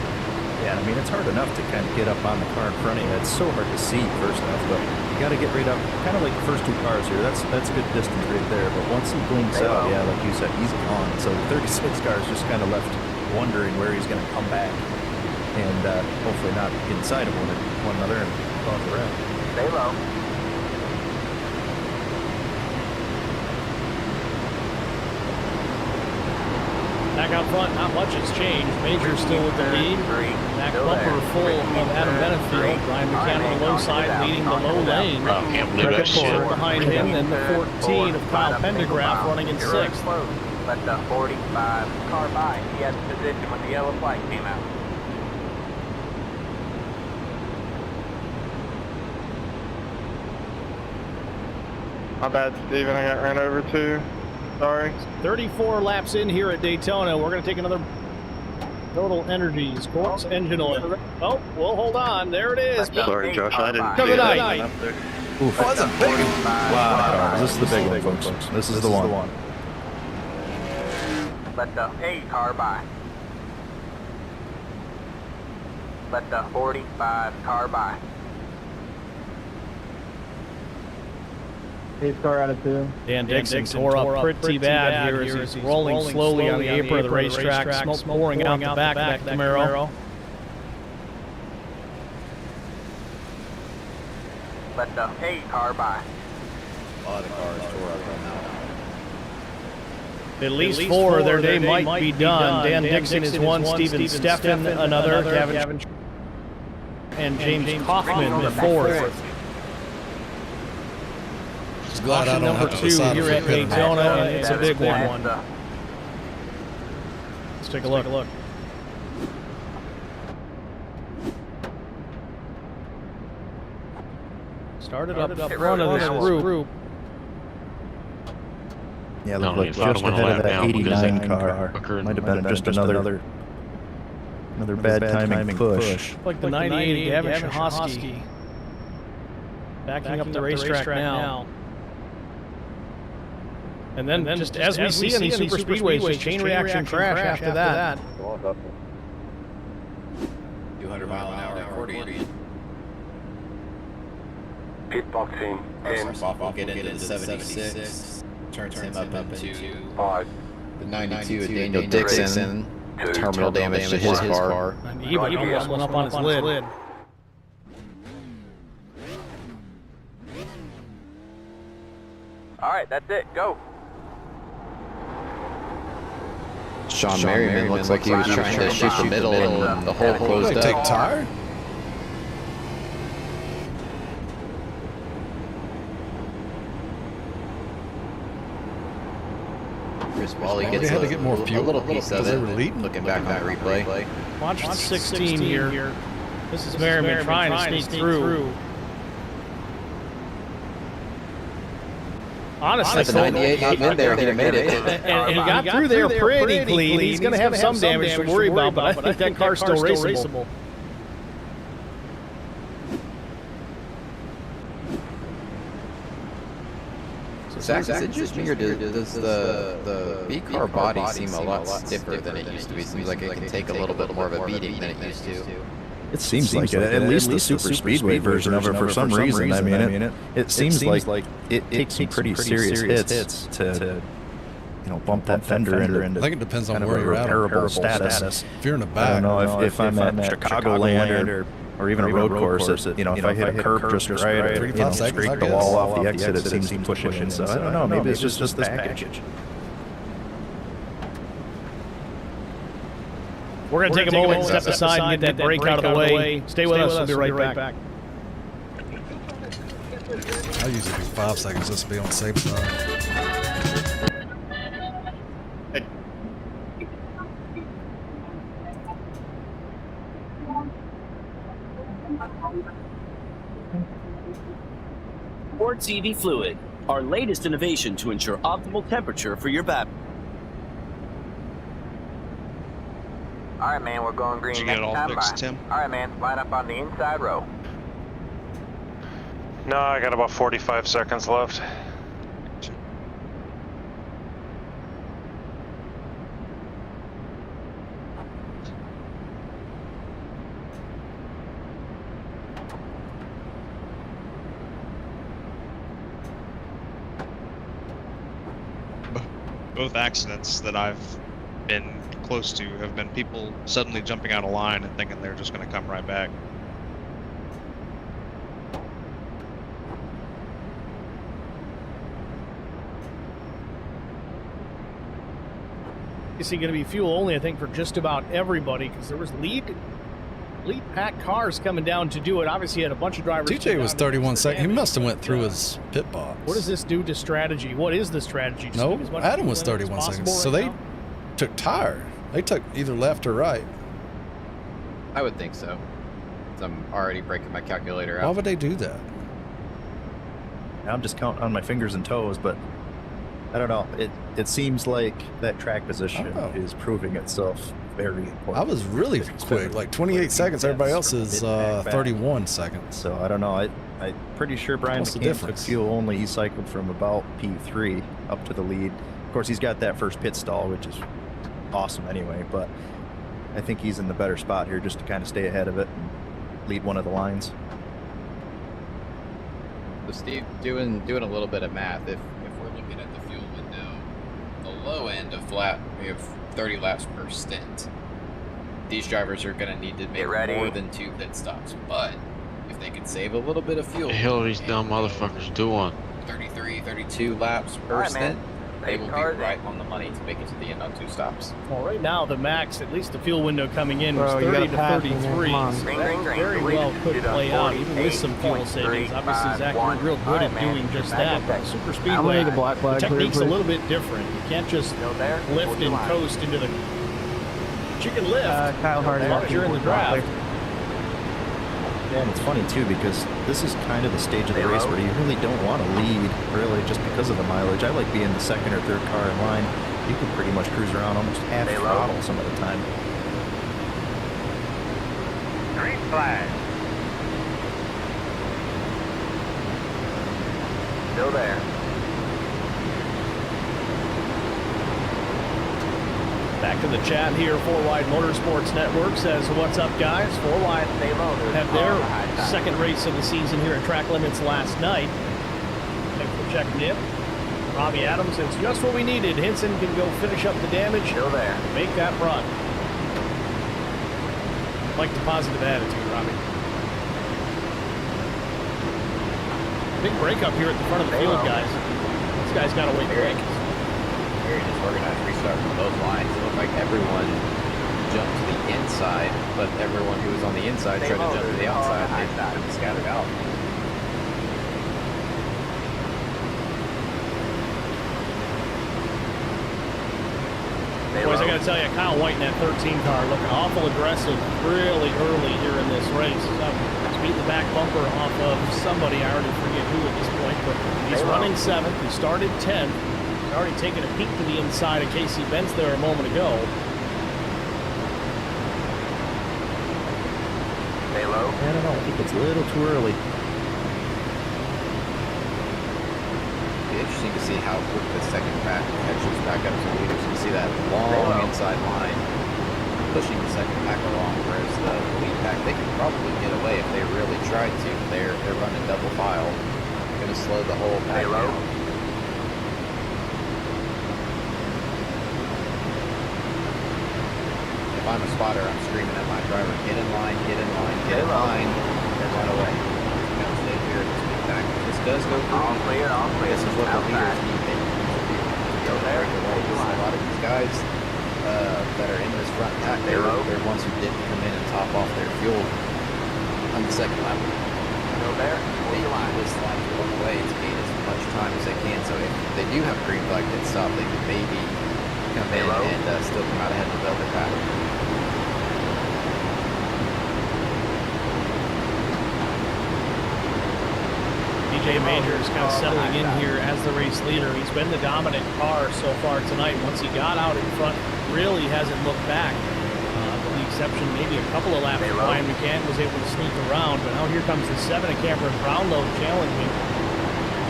Yeah, I mean, it's hard enough to kind of get up on the car in front of you. It's so hard to see, first off, but you got to get right up, kind of like the first 2 cars here. That's a good distance right there, but once he blinks out, yeah, like you said, he's gone. So the 36 car is just kind of left wondering where he's going to come back and hopefully not inside of one another and off the route. Stay low. Back out front, not much has changed. Major's still with the lead. Back bumper full of Adam Benefield. Brian McCann on the low side, leading the low lane. I can't believe that shit. Behind him, and the 14 of Kyle Pendergraft running in 6th. Let the 45 car by. He had position when the yellow flag came out. My bad, Steven. I got ran over too. Sorry. 34 laps in here at Daytona. We're going to take another Total Energies quartz engine oil. Oh, well, hold on. There it is. Sorry, Josh. I didn't Come see tonight. up there. Oof. Oh, that's a big one. Wow. This is the big one, folks. This is the one. Let the 8 car by. Let the 45 car by. Pace car out of 2. Dan Dixon tore up pretty bad here as he's rolling slowly on the apron of the racetrack. Smoke pouring out the back of that Camaro. Let the A car by. A lot of cars tore up on that. At least 4 of their day might be done. Dan Dixon is one, Steven Steffen another, Gavin and James Kaufman the 4th. Just glad I don't Number have to 2 decide here if at we pit or not. Daytona, and it's a big one. Let's take a look. Started up front of this group. Yeah, look just ahead of that 89 car. Might have been just another bad timing push. Like the 98 Gavin Shahosky. Backing up the racetrack now. And then just as we see in these super speedways, just chain reaction crash after that. 200-mile-an-hour accordion. Pit boxing. We'll get into the 76. Turns him up into 5. the 92 of Daniel Dixon. Terminal damage to his car. And he almost went up on his lid. All right, that's it. Go. Sean Merriman looks like he was trying to shoot the middle and the hole closed up. Take tire? Chris Wally They gets had to get more fuel a little piece of because they it. were leading. Looking back on the replay. Watch the 16 here. This is Merriman trying to sneak through. Honestly, The 98 not in there, he made it. and he got through there pretty clean. He's going to have some damage to worry about, but I think that car's still raceable. Zach, does it just me, or does the V-car body seem a lot stiffer than it used to be? It seems like it can take a little bit more of a beating than it used to. It seems like it. At least the super speedway version of it, for some reason. I mean, it seems like it takes some pretty serious hits to bump that fender into. I think it depends on kind of where a you're at. repairable status. If you're in the I back, don't know if I'm at Chicagoland or even a road course. If I hit a curb just right, or scrape the wall off the exit, it seems to push it in. So I don't know. Maybe it's just this package. We're going to take a moment and step aside and get that brake out of the way. Stay with us. We'll be right back. I usually do 5 seconds just to be on the safe side. Quartz EV Fluid, our latest innovation to ensure optimal temperature for your battery. All right, man, we're going green. Did you get it all fixed, Tim? All right, man, line up on the inside row. No, I got about 45 seconds left. Both accidents that I've been close to have been people suddenly jumping out of line and thinking they're just going to come right back. Is he going to be fuel only, I think, for just about everybody, because there was lead pack cars coming down to do it. Obviously, he had a bunch of drivers. TJ was 31 seconds. He must have went through his pit box. What does this do to strategy? What is the strategy? Just No, as much Adam was fuel in as 31 seconds. possible So right they now? took tire. They took either left or right. I would think so. I'm already breaking my calculator Why out. would they do that? I'm just counting on my fingers and toes, but I don't know. It seems like that track position is proving itself very important. I was really quick, like 28 seconds. Everybody else is 31 seconds. So I don't know. I'm pretty sure Brian What's the McCann took difference? fuel only. He cycled from about P3 up to the lead. Of course, he's got that first pit stall, which is awesome anyway, but I think he's in the better spot here just to kind of stay ahead of it and lead one of the lines. So Steve, doing a little bit of math. If we're looking at the fuel window, the low end of flat, we have 30 laps per stint. These drivers are going to need to make more than 2 pit stops, but if they could save a little bit of fuel, The hell are these dumb motherfuckers doing? 33, 32 laps per stint, they will be right on the money to make it to the end on 2 stops. Well, right now the max, at least the fuel window coming in, was 30 to 33. So that very well could play out, even with some fuel savings. Obviously, Zach, you're real good at doing just that. But super speedway, the technique's a little bit different. You can't just lift and coast into the. But you can lift Kyle Hardy, as long as you're in the draft. Yeah, and it's funny too because this is kind of the stage of the race where you really don't want to lead, really, just because of the mileage. I like being the 2nd or 3rd car in line. You can pretty much cruise around almost half throttle some of the time. Green flag. Still there. Back to the chat here. 4Wide Motorsports Network says, "What's up, guys? 4Wide had their 2nd race of the season here at Track Limits last night. Thanks for checking in." Robbie Adams says, "Just what we needed. Hinson can go finish up the damage. Still there. Make that run." Like the positive attitude, Robbie. Big breakup here at the front of the field, guys. This guy's got to wait quick. Very disorganized restart from both lines. It looked like everyone jumped to the inside, but everyone who was on the inside tried to jump to the outside. They kind of scattered out. Boys, I got to tell you, Kyle White in that 13 car looking awful aggressive really early here in this race. He's beating the back bumper off of somebody. I already forget who at this point, but he's running 7th. He started 10th. He's already taken a peek to the inside of Casey Benz there a moment ago. Stay low. I don't know. I think it's a little too early. It'll be interesting to see how quick the 2nd pack catches back up to the leaders. You see that long inside line pushing the 2nd pack along, whereas the lead pack, they could probably get away if they really tried to. They're running double file. Going to slow the whole pack down. If I'm a spotter, I'm screaming at my driver, get in line, get in line, get in line, and run away. You know, stay here at this big back. This does go through. All clear, all clear. This is what the leaders need. They need to go there. A lot of these guys that are in this front pack, they're ones who didn't come in and top off their fuel on the 2nd lap. Still there. They want this line to run away to gain as much time as they can. So if they do have green flag pit stop, they can maybe come in and still come out ahead of the other pack. TJ Majors kind of settling in here as the race leader. He's been the dominant car so far tonight. Once he got out in front, really hasn't looked back. With the exception, maybe a couple of laps, Ryan McCann was able to sneak around. But now here comes the 7 of Cameron Brownlow challenging.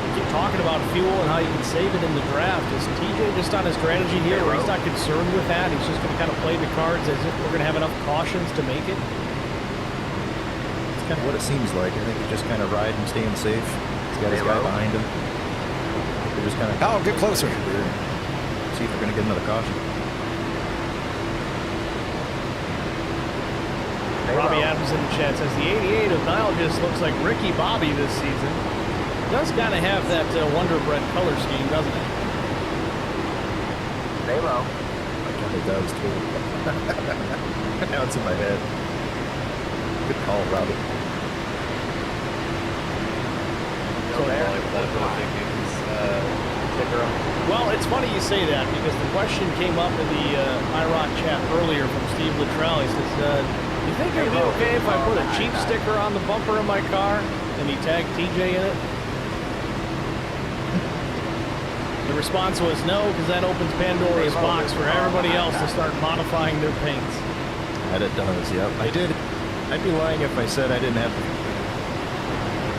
We keep talking about fuel and how you can save it in the draft. Is TJ just on his strategy here where he's not concerned with that? He's just going to kind of play the cards as if we're going to have enough cautions to make it? It's kind of what it seems like. I think he's just kind of riding, staying safe. He's got his guy behind him. They're just kind of get closer. See if they're going to get another caution. Robbie Adams in the chat says the 88 of Nile just looks like Ricky Bobby this season. Does kind of have that Wonder Bread color scheme, doesn't it? Stay low. I kind of does too. Now it's in my head. Good call, Robbie. Well, it's funny you say that because the question came up in the IROC chat earlier from Steve Luttrell. He says, you think it would be okay if I put a cheap sticker on the bumper of my car? And he tagged TJ in it. The response was no, because that opens Pandora's box for everybody else to start modifying their paints. That it does, yep. I did. I'd be lying if I said I didn't have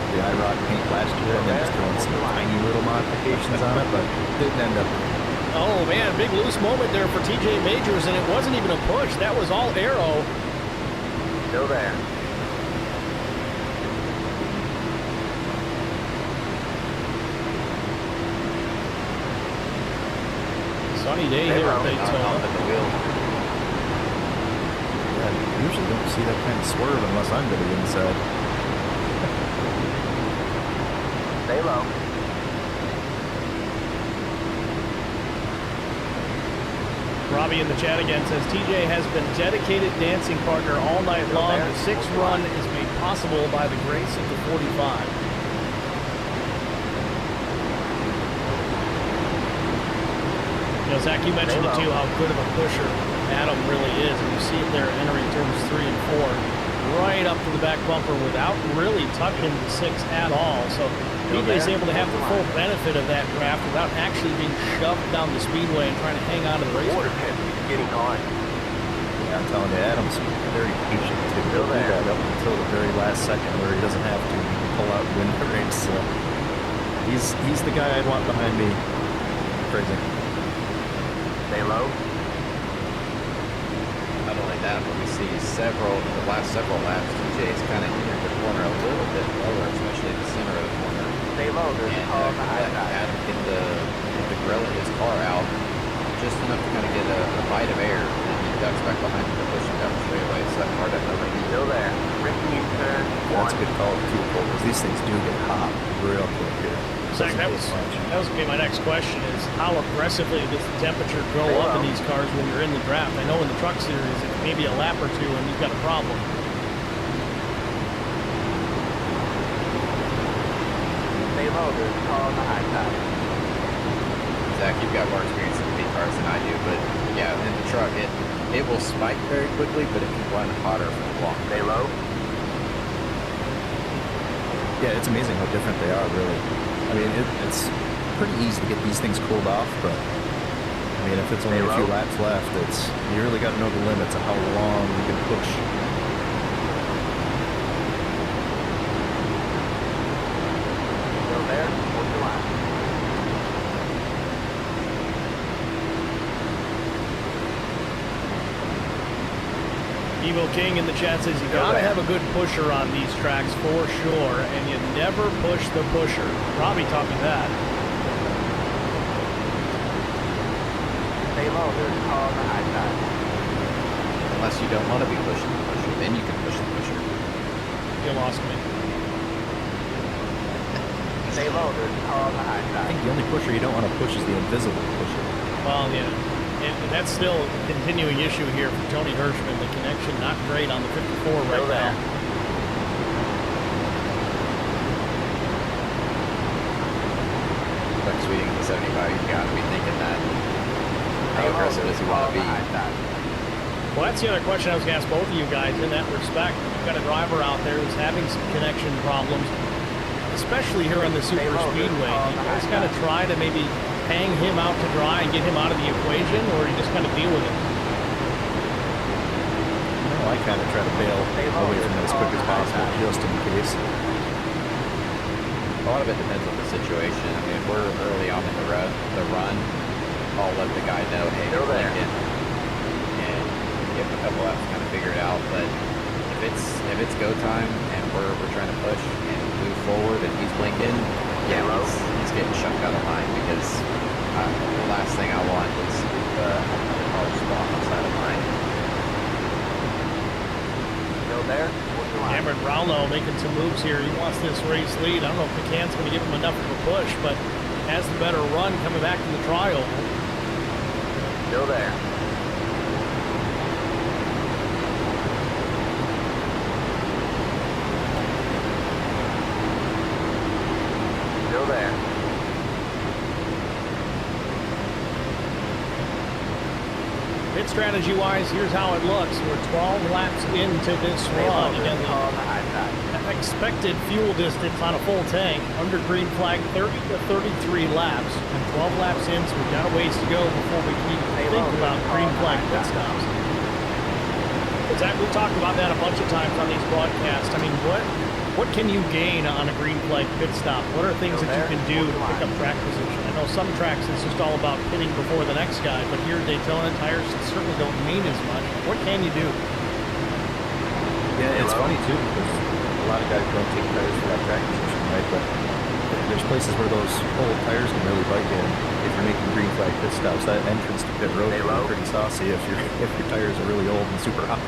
the IROC paint last year and then just throwing some tiny little modifications on it, but didn't end up. Oh man, big loose moment there for TJ Majors, and it wasn't even a push. That was all aero. Still there. sunny day here at Daytona. Yeah, you usually don't see that kind of swerve unless I'm to the inside. Stay low. Robbie in the chat again says, TJ has been dedicated dancing partner all night long. The 6th run is made possible by the grace of the 45. You know, Zach, you mentioned it too, how good of a pusher Adam really is. And you see it there entering turns 3 and 4, right up to the back bumper without really touching the 6 at all. So TJ's able to have the full benefit of that draft without actually being shoved down the speedway and trying to hang on to the race. Water pit getting on. Yeah, I'm telling you, Adam's very patient to do that up until the very last second where he doesn't have to pull out and win the race. So he's the guy I'd want behind me. Crazy. Stay low. Not only that, but we see the last several laps, TJ's kind of entered the corner a little bit lower, especially in the center of the corner. Stay low. There's a car behind that. Adam get the grill of his car out just enough to kind of get a bite of air, and he ducks back behind him to push him down the straightaway. So that car definitely still there. Ricky in turn 1. That's a good call too, Cole, because these things do get hot real quick here. Zach, that was going to be my next question, is how aggressively does the temperature go up in these cars when you're in the draft? I know in the truck series, it may be a lap or two and you've got a problem. Stay low, there's a car on the high side. Zach, you've got more experience in the cars than I do, but yeah, in the truck, it will spike very quickly, but it can run hotter for long. Stay low. Yeah, it's amazing how different they are, really. I mean, it's pretty easy to get these things cooled off, but I mean, if it's only a few laps left, you really got to know the limits of how long you can push. Still there. What's the line? Evil King in the chat says you gotta have a good pusher on these tracks for sure, and you never push the pusher. Robbie taught me that. Stay low, there's a car on the high side. Unless you don't want to be pushing the pusher, then you can push the pusher. You lost me. Stay low, there's a car on the high side. I think the only pusher you don't want to push is the invisible pusher. Well, yeah. And that's still a continuing issue here for Tony Hirschman. The connection not great on the 54 right now. But Sweeting in the 75, you've got to be thinking that. How aggressive does he want to be? Well, that's the other question I was going to ask both of you guys in that respect. You've got a driver out there who's having some connection problems, especially here on the super speedway. You guys got to try to maybe hang him out to dry and get him out of the equation, or you just kind of deal with it? No, I kind of try to bail away from it as quick as possible, just in case. A lot of it depends on the situation. I mean, if we're early on in the run, I'll let the guy know, hey, they're blinking, and give him a couple laps to kind of figure it out. But if it's go time and we're trying to push and move forward and he's blinking, yeah, he's getting shucked out of line, because the last thing I want is another car spawn outside of mine. Still there? Cameron Brownlow making some moves here. He wants this race lead. I don't know if McCann's going to give him enough of a push, but has the better run coming back to the trial. Still there. Still there. Pit strategy-wise, here's how it looks. We're 12 laps into this run. Again, the expected fuel distance on a full tank under green flag, 30 to 33 laps. And 12 laps in, so we've got a ways to go before we can even think about green flag pit stops. Zach, we've talked about that a bunch of times on these broadcasts. I mean, what can you gain on a green flag pit stop? What are things that you can do to pick up track position? I know some tracks it's just all about pitting before the next guy, but here at Daytona, tires certainly don't mean as much. What can you do? Yeah, it's funny too, because a lot of guys don't take tires for that track position, right? But there's places where those old tires can really bite you. If you're making green flag pit stops, that entrance to pit road can be pretty saucy if your tires are really old and super hot.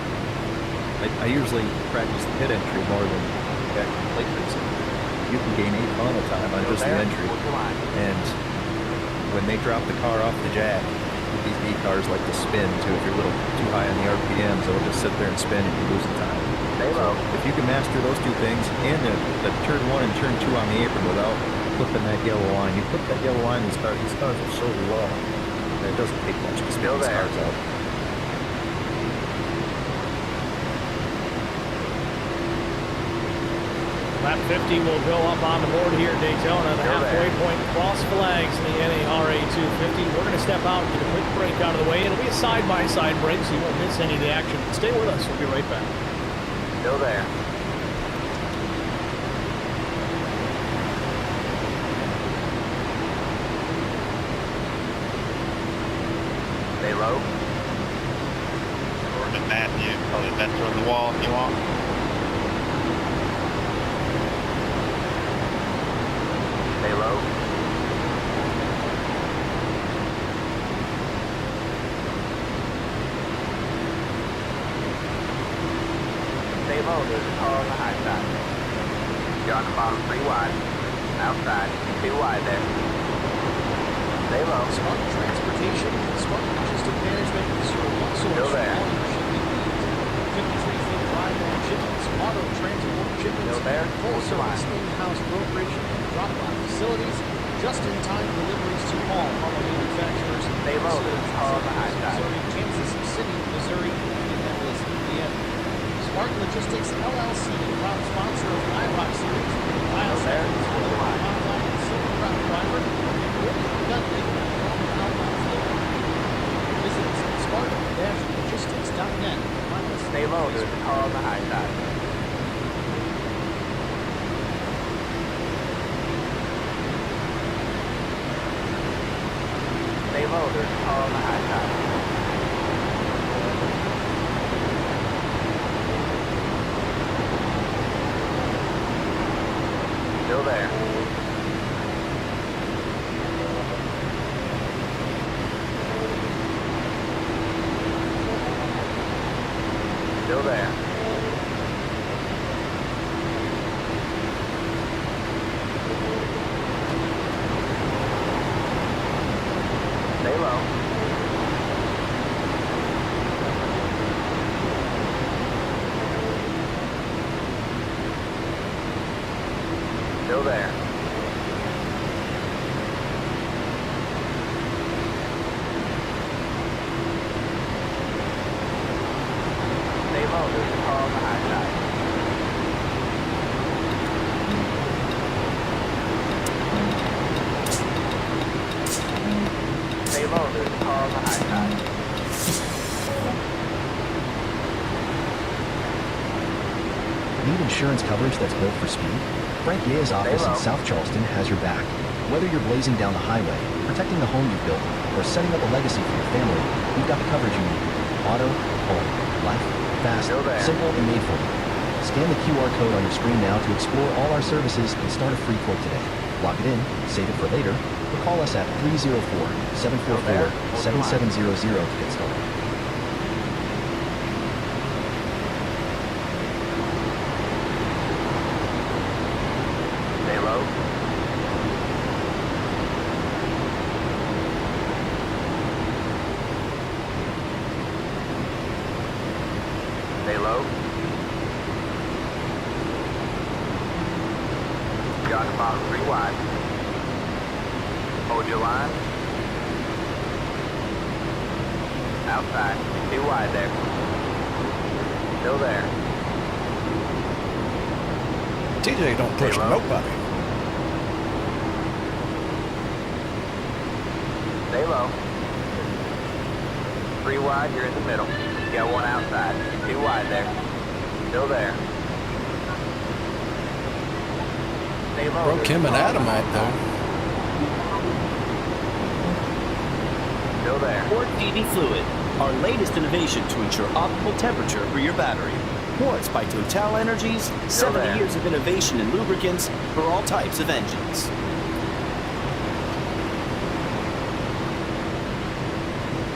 I usually practice the pit entry more than actual plate racing. You can gain 8 ton of time on just the entry. And when they drop the car off the jack, these B cars like to spin too. If you're a little too high on the RPMs, they'll just sit there and spin and you're losing time. So if you can master those two things and the turn 1 and turn 2 on the apron without flipping that yellow line, you flip that yellow line, these cars are so low that it doesn't take much to spin these cars out. Lap 50 will go up on the board here at Daytona. The halfway point cross flags in the NARA 250. We're going to step out, get a quick break out of the way. It'll be a side-by-side break, so you won't miss any of the action. Stay with us. We'll be right back. Still there. Stay low. Gordon and Matthew, probably better on the wall if you want. Stay low. Stay low, there's a car on the high side. You're on the bottom 3 wide. Outside, 2 wide there. Stay low. Smart transportation, smart logistic management is your one source. Still there. 53-foot drive-on shipments, auto transport shipments, Still there. full service in-house brokerage and drop-off facilities, just-in-time deliveries to all auto manufacturers. Stay low, there's a car on the high side. Missouri, Kansas City, Missouri, and Indianapolis, Indiana. Smart Logistics LLC, proud sponsor of the IROC series. Miles Sanders, online and silver truck driver, and really done making that long outbound flow. Visit us at smart-logistics.net. Stay low, there's a car on the high side. Stay low, there's a car on the high side. Still there. Still there. Stay low. Still there. Stay low, there's a car on the high side. Stay low, there's a car on the high side. Need insurance coverage that's built for speed? Frank Yea's office in South Charleston has your back. Whether you're blazing down the highway, protecting the home you've built, or setting up a legacy for your family, we've got the coverage you need. Auto, home, life, fast, simple, and made for you. Scan the QR code on your screen now to explore all our services and start a free quote today. Lock it in, save it for later, or call us at 304-744-7700 to get started. Stay low. Stay low. You're on the bottom 3 wide. Hold your line. Outside. 2 wide there. Still there. TJ don't push nobody. Stay low. 3 wide, you're in the middle. You got 1 outside. 2 wide there. Still there. Stay low. Broke him and Adam out though. Still there. Port DD Fluid, our latest innovation to ensure optimal temperature for your battery. Quartz by Total Energies, 70 years of innovation in lubricants for all types of engines.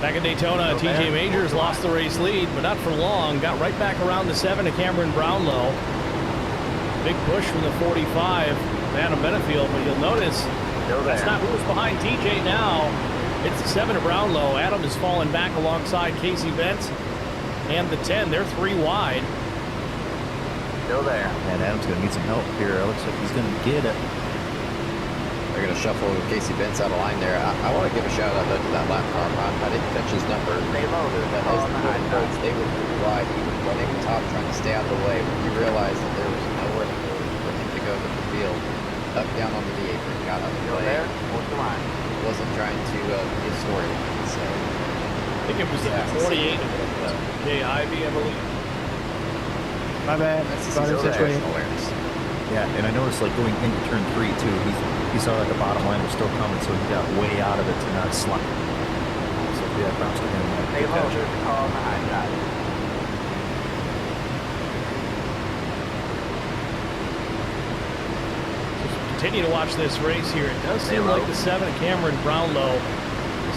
Back at Daytona, TJ Majors lost the race lead, but not for long. Got right back around the 7 to Cameron Brownlow. Big push from the 45, Adam Benefield, but you'll notice that's not who's behind TJ now. It's the 7 to Brownlow. Adam has fallen back alongside Casey Bentz and the 10. They're 3 wide. Still there. And Adam's going to need some help here. It looks like he's going to get it. They're going to shuffle Casey Bentz out of line there. I want to give a shout out though to that lap car. I didn't catch his number. They were pretty wide. He was running top, trying to stay out of the way. When he realized that there was nowhere for him to go but the field, up, down onto the apron, got out of the way. He wasn't trying to be a storyline. So I think it was 48 of Jay Ivy, I believe. My bad. That's situational awareness. Yeah, and I noticed like going into turn 3 too, he saw that the bottom line was still coming, so he got way out of it to not slide. So yeah, props to him. They loaded the car on the high side. Continue to watch this race here. It does seem like the 7 of Cameron Brownlow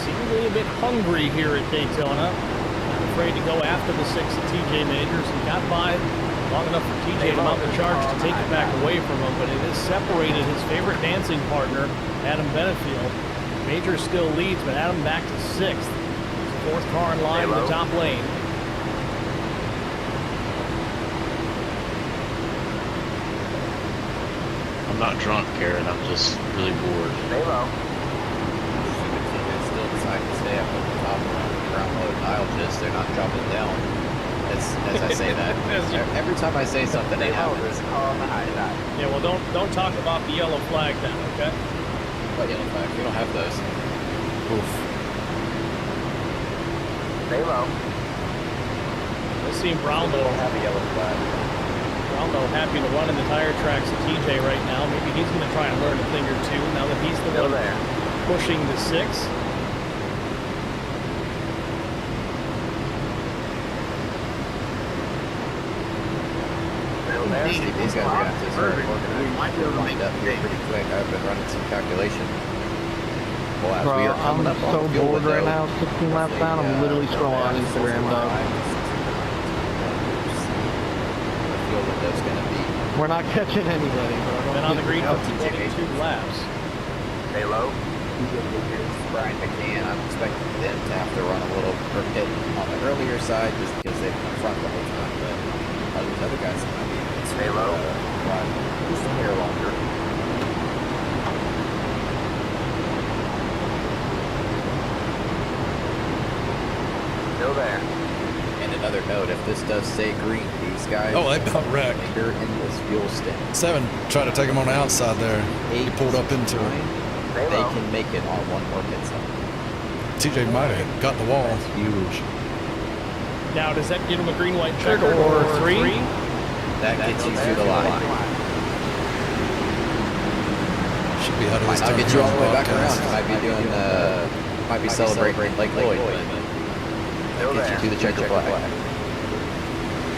seemingly a bit hungry here at Daytona. Not afraid to go after the 6 of TJ Majors. He got by long enough for TJ to mount the charge to take it back away from him, but it has separated his favorite dancing partner, Adam Benefield. Majors still leads, but Adam back to 6th. 4th car in line in the top lane. I'm not drunk, Karen. I'm just really bored. Stay low. Still decide to stay up at the top around the ground load aisle just. They're not dropping down. As I say that, every time I say something, it happens. Yeah, well, don't talk about the yellow flag then, okay? What yellow flag? We don't have those. Oof. Stay low. Let's see Brownlow have a yellow flag. Brownlow happy to run in the tire tracks of TJ right now. Maybe he's going to try and learn a thing or two now that he's the one pushing the 6. These guys are going to have to start lined up here pretty quick. I've been running some calculation. Well, as we are coming up on the field bored right now, 16 laps down. I'm literally scrolling on Instagram, dog. We're not catching anybody, bro. Been on the green for 22 laps. Stay low. Brian McCann, I'm expecting them to have to run a little hit on the earlier side just because they've been in front the whole time. But these other guys might be stay low. Just a hair longer. Still there. And another note, if this does say green, these guys they about wrecked. They're in this fuel stint. 7 tried to take him on the outside there. 8 he pulled up into it. They can make it on one more pit stop. TJ might have got the wall. That's huge. Now, does that give him a green-white checker or 3? That gets you to the line. Should be out of his I'll get you all the way back around. Might be doing, might be celebrating Lake Lloyd, but that gets you to the checker flag.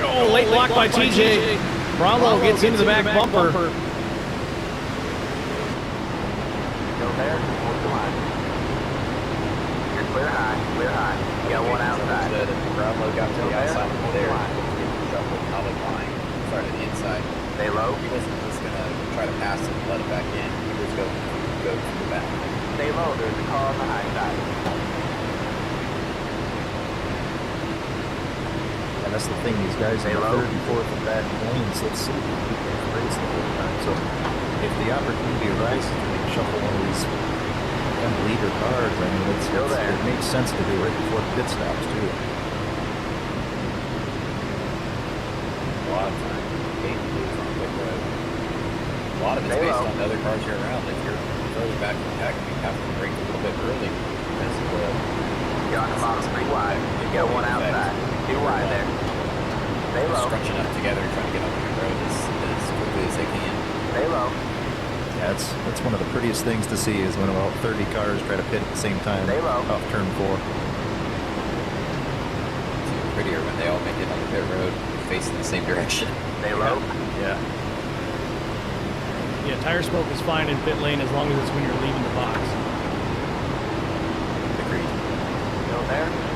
Oh, late block by TJ. Brownlow gets into the back bumper. Still there. Hold the line. You're clear high. Clear high. You got one outside. Brownlow got to the outside there. Shuffled out of line. Started the inside. Stay low. He wasn't just gonna try to pass it and let it back in. He was going to go to the back. Stay low. There's a car on the high side. And that's the thing, these guys are 3rd and 4th and back lanes. Let's see if we can race the whole time. So if the opportunity arises to shuffle one of these leader cars, I mean, it makes sense to do right before the pit stops too. A lot of time. A lot of it's based on the other cars you're around. If you're further back in the pack, you have to brake a little bit early. Because you're on the bottom 3 wide. You got one outside. 2 wide there. Stay low. Scrunching up together, trying to get up the road as quickly as they can. Stay low. Yeah, that's one of the prettiest things to see is when about 30 cars try to pit at the same time off turn 4. It's even prettier when they all make it on the pit road facing the same direction. Stay low. Yeah. Yeah, tire smoke is fine in pit lane as long as it's when you're leaving the box. Agreed. Still there.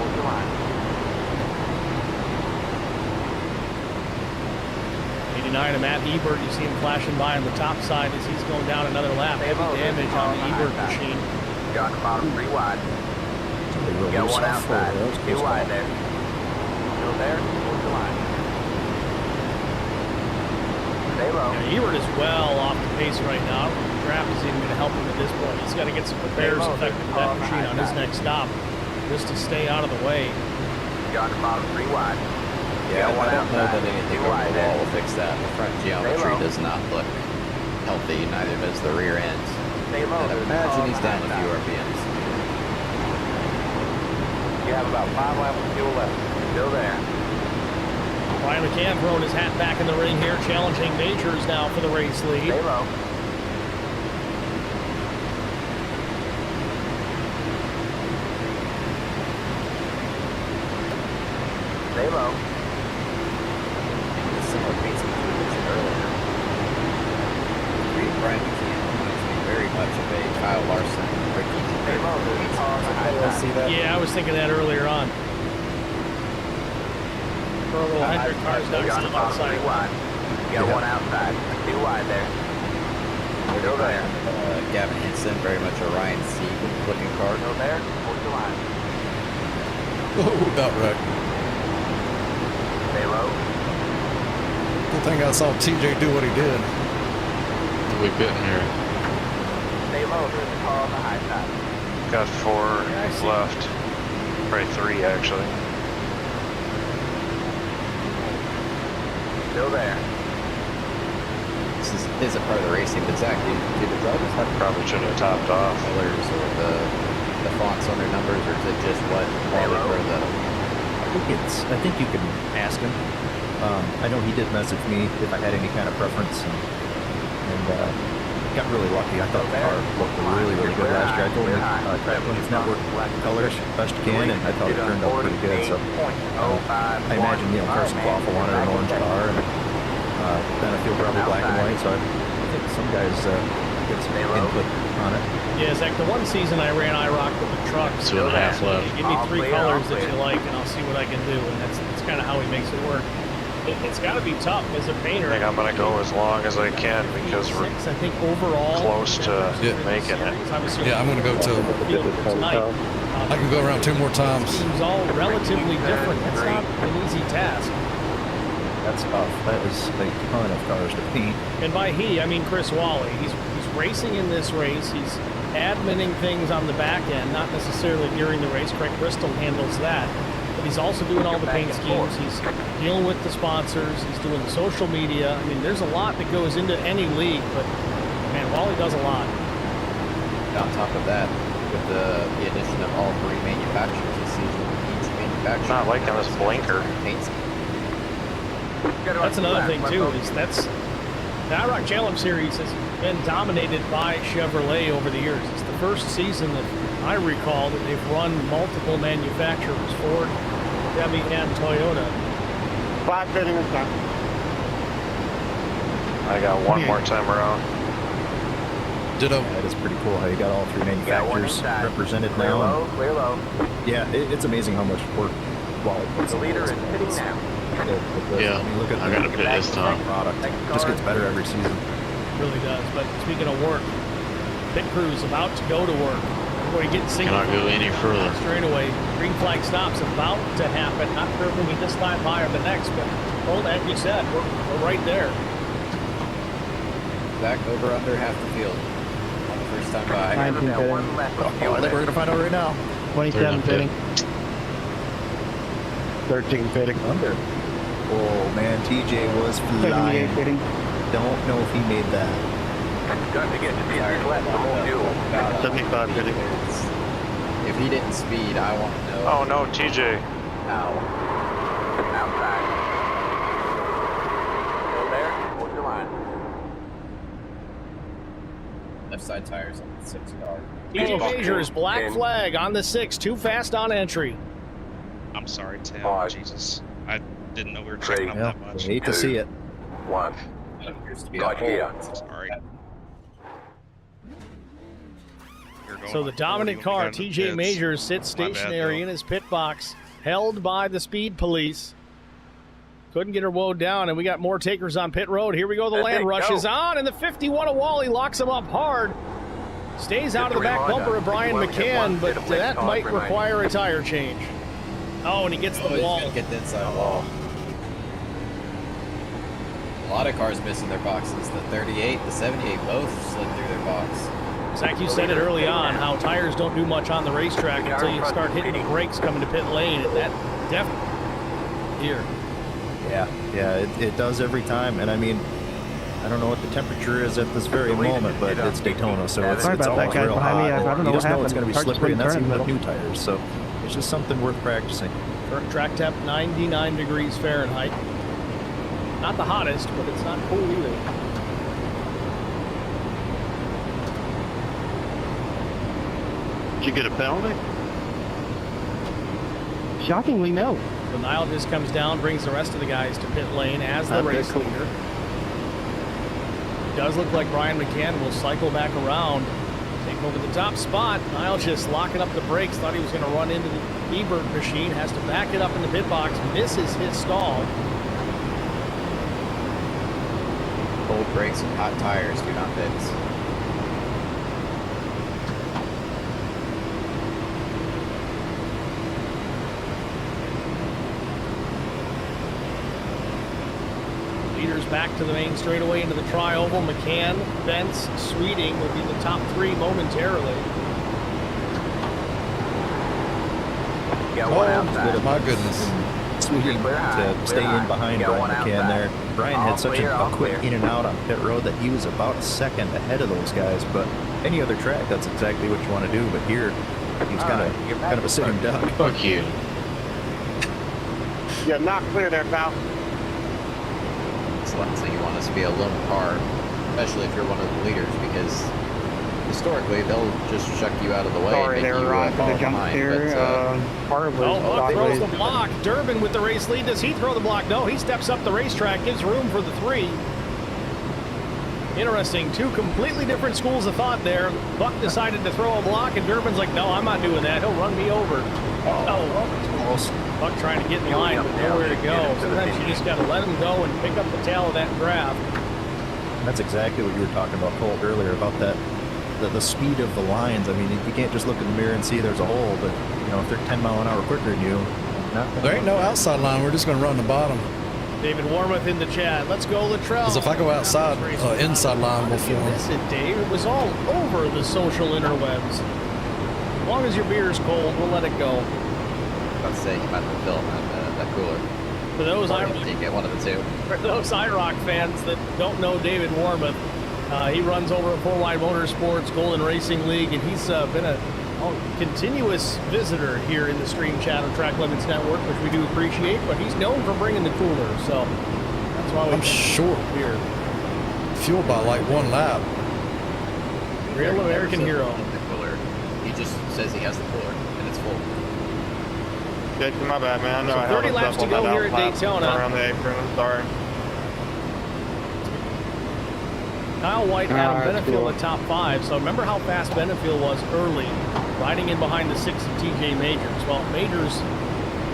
39 of Matt Ebert. You see him flashing by on the top side as he's going down another lap. Heavy damage on the Ebert machine. You're on the bottom, 3 wide. You got one outside. 2 wide there. Still there. Hold the line. Stay low. Yeah, Ebert is well off the pace right now. Draft is even going to help him at this point. He's got to get some repairs effective with that machine on his next stop, just to stay out of the way. You're on the bottom, 3 wide. Yeah, I don't know that anything over the wall will fix that. The front geometry does not look healthy, neither does the rear end. And I imagine he's down a few RPMs. You have about 5 laps of fuel left. Still there. Ryan McCann throwing his hat back in the ring here, challenging Majors now for the race lead. Stay low. Stay low. Similar pace between earlier. Brian McCann reminds me very much of a Kyle Larson, Ricky. Yeah, I was thinking that earlier on. Little Hendrick cars down You're on the bottom, 3 wide. You got 1 outside. 2 wide there. Still there. Gavin Henson, very much a Ryan Sieg looking car. Still there. Hold the line. Oh, about wrecked. Stay low. Good thing I saw TJ do what he did. We couldn't hear it. Stay low. There's a car on the high side. Got 4 left. Probably 3 actually. Still there. This isn't part of the racing, but Zach, do the drivers have Probably should have topped off. colors or the fonts on their numbers, or is it just what Wally or the? I think you can ask him. I know he did message me if I had any kind of preference, and got really lucky. I thought the car looked really, really good last year. I told him try to put his network colors best you can, and I thought it turned out pretty good. So I imagine Carson Clawful wanted an orange car, and then I feel probably black and white. So I think some guys get some input on it. Yeah, Zach, the one season I ran IROC with the trucks, 2.5 left. give me 3 colors that you like, and I'll see what I can do, and that's kind of how he makes it work. It's got to be tough as a painter. I think I'm going to go as long as I can because we're I think overall close to making it. Yeah, I'm going to go to. I can go around 2 more times. It's all relatively different. It's not an easy task. That's tough. That is a ton of cars to paint. And by he, I mean Chris Wally. He's racing in this race. He's adminning things on the back end, not necessarily during the race. Craig Bristol handles that. But he's also doing all the paint schemes. He's dealing with the sponsors. He's doing the social media. I mean, there's a lot that goes into any league, but man, Wally does a lot. And on top of that, with the addition of all 3 manufacturers this season, each manufacturer Not liking this blinker. paints. That's another thing too. The IROC Challenge Series has been dominated by Chevrolet over the years. It's the first season that I recall that they've run multiple manufacturers: Ford, Chevy, and Toyota. 5 fitting is done. I got 1 more time around. Ditto. That is pretty cool how you got all 3 manufacturers represented Clear now. low, clear low. Yeah, it's amazing how much work Wally puts The into leader this. is pitting now. Yeah, I mean, look at I got to pit this time. product. It just gets better every season. It really does. But speaking of work, pit crew's about to go to work. We're getting single. Cannot go any further. Straight away. Green flag stops about to happen. Not sure if we'll be this time by or the next, but well, as you said, we're right there. Back over under half the field on the first time by. 19 fitting. I think we're going to find out right now. 27 fitting. 13 fitting. Under. Oh, man, TJ was 78 flying. fitting. Don't know if he made that. Got to get to be left the whole fuel. 75 fitting. If he didn't speed, I want to know. Oh no, TJ. How. Outside. Still there? Hold your line. Left side tires on the 6 car. TJ Majors, black flag on the 6, too fast on entry. I'm sorry, Tim. Jesus. I didn't know we were checking up Yeah, that much. hate to see it. 1. Sorry. So the dominant car, TJ Majors, sits stationary in his pit box, held by the speed police. Couldn't get her woed down, and we got more takers on pit road. Here we go. The land rush is on, and the 51 of Wally locks him up hard. Stays out of the back bumper of Brian McCann, but that might require a tire change. Oh, and he gets the wall. He's gonna get the inside wall. A lot of cars missing their boxes. The 38, the 78 both slid through their box. Zach, you said it early on, how tires don't do much on the racetrack until you start hitting the brakes coming to pit lane, and that definitely here. Yeah, it does every time. And I mean, I don't know what the temperature is at this very moment, but it's Daytona, so it's always real hot. You just know it's going to be slippery, and that's even with new tires. So it's just something worth practicing. Current track temp 99 degrees Fahrenheit. Not the hottest, but it's not cool either. Did you get a penalty? Shockingly, no. So Niall just comes down, brings the rest of the guys to pit lane as the race leader. It does look like Brian McCann will cycle back around, take over the top spot. Niall just locking up the brakes, thought he was going to run into the Ebert machine, has to back it up in the pit box, misses his stall. Cold brakes and hot tires do not mix. Leaders back to the main straightaway into the tri-oval. McCann, Bentz, Sweeting will be the top three momentarily. My goodness. Sweeting to stay in behind Brian McCann there. Brian had such a quick in and out on pit road that he was about a second ahead of those guys, but any other track, that's exactly what you want to do. But here, he's kind of a sitting duck. Fuck you. Yeah, not clear there, pal. It's the last thing you want is to be a lone car, especially if you're one of the leaders, because historically they'll just chuck you out of the way Sorry, and make they you were on fall the jump behind. there. Buck throws the block. Durbin with the race lead. Does he throw the block? No, he steps up the racetrack, gives room for the three. Interesting. Two completely different schools of thought there. Buck decided to throw a block, and Durbin's like, no, I'm not doing that. He'll run me over. Close. Buck trying to get in line, but nowhere to go. Sometimes you just got to let him go and pick up the tail of that draft. That's exactly what you were talking about, Colt, earlier, about that. The speed of the lines. I mean, you can't just look in the mirror and see there's a hole, but you know, if they're 10 mile an hour quicker than you, there ain't no outside line. We're just going to run the bottom. David Warmoth in the chat. Let's go, Luttrell. Because if I go outside, inside line will form. Yes, it, Dave. It was all over the social interwebs. As long as your beer is cold, we'll let it go. Let's say you might have to fill that cooler. For those you get one of the two. For those IROC fans that don't know David Warmoth, he runs over at 4Wide Motorsports Golden Racing League, and he's been a continuous visitor here in the stream chat of Track Limits Network, which we do appreciate, but he's known for bringing the cooler, so that's why I'm short here. Fueled by like one lap. Real American hero. The cooler. He just says he has the cooler, and it's full. Jason, my bad, man. I know So I held 30 us laps up to on go that here at outlap Daytona. around the apron. I'm sorry. Kyle White, Adam Benefield at top five. So remember how fast Benefield was early, riding in behind the 6 of TJ Majors. Well, Majors,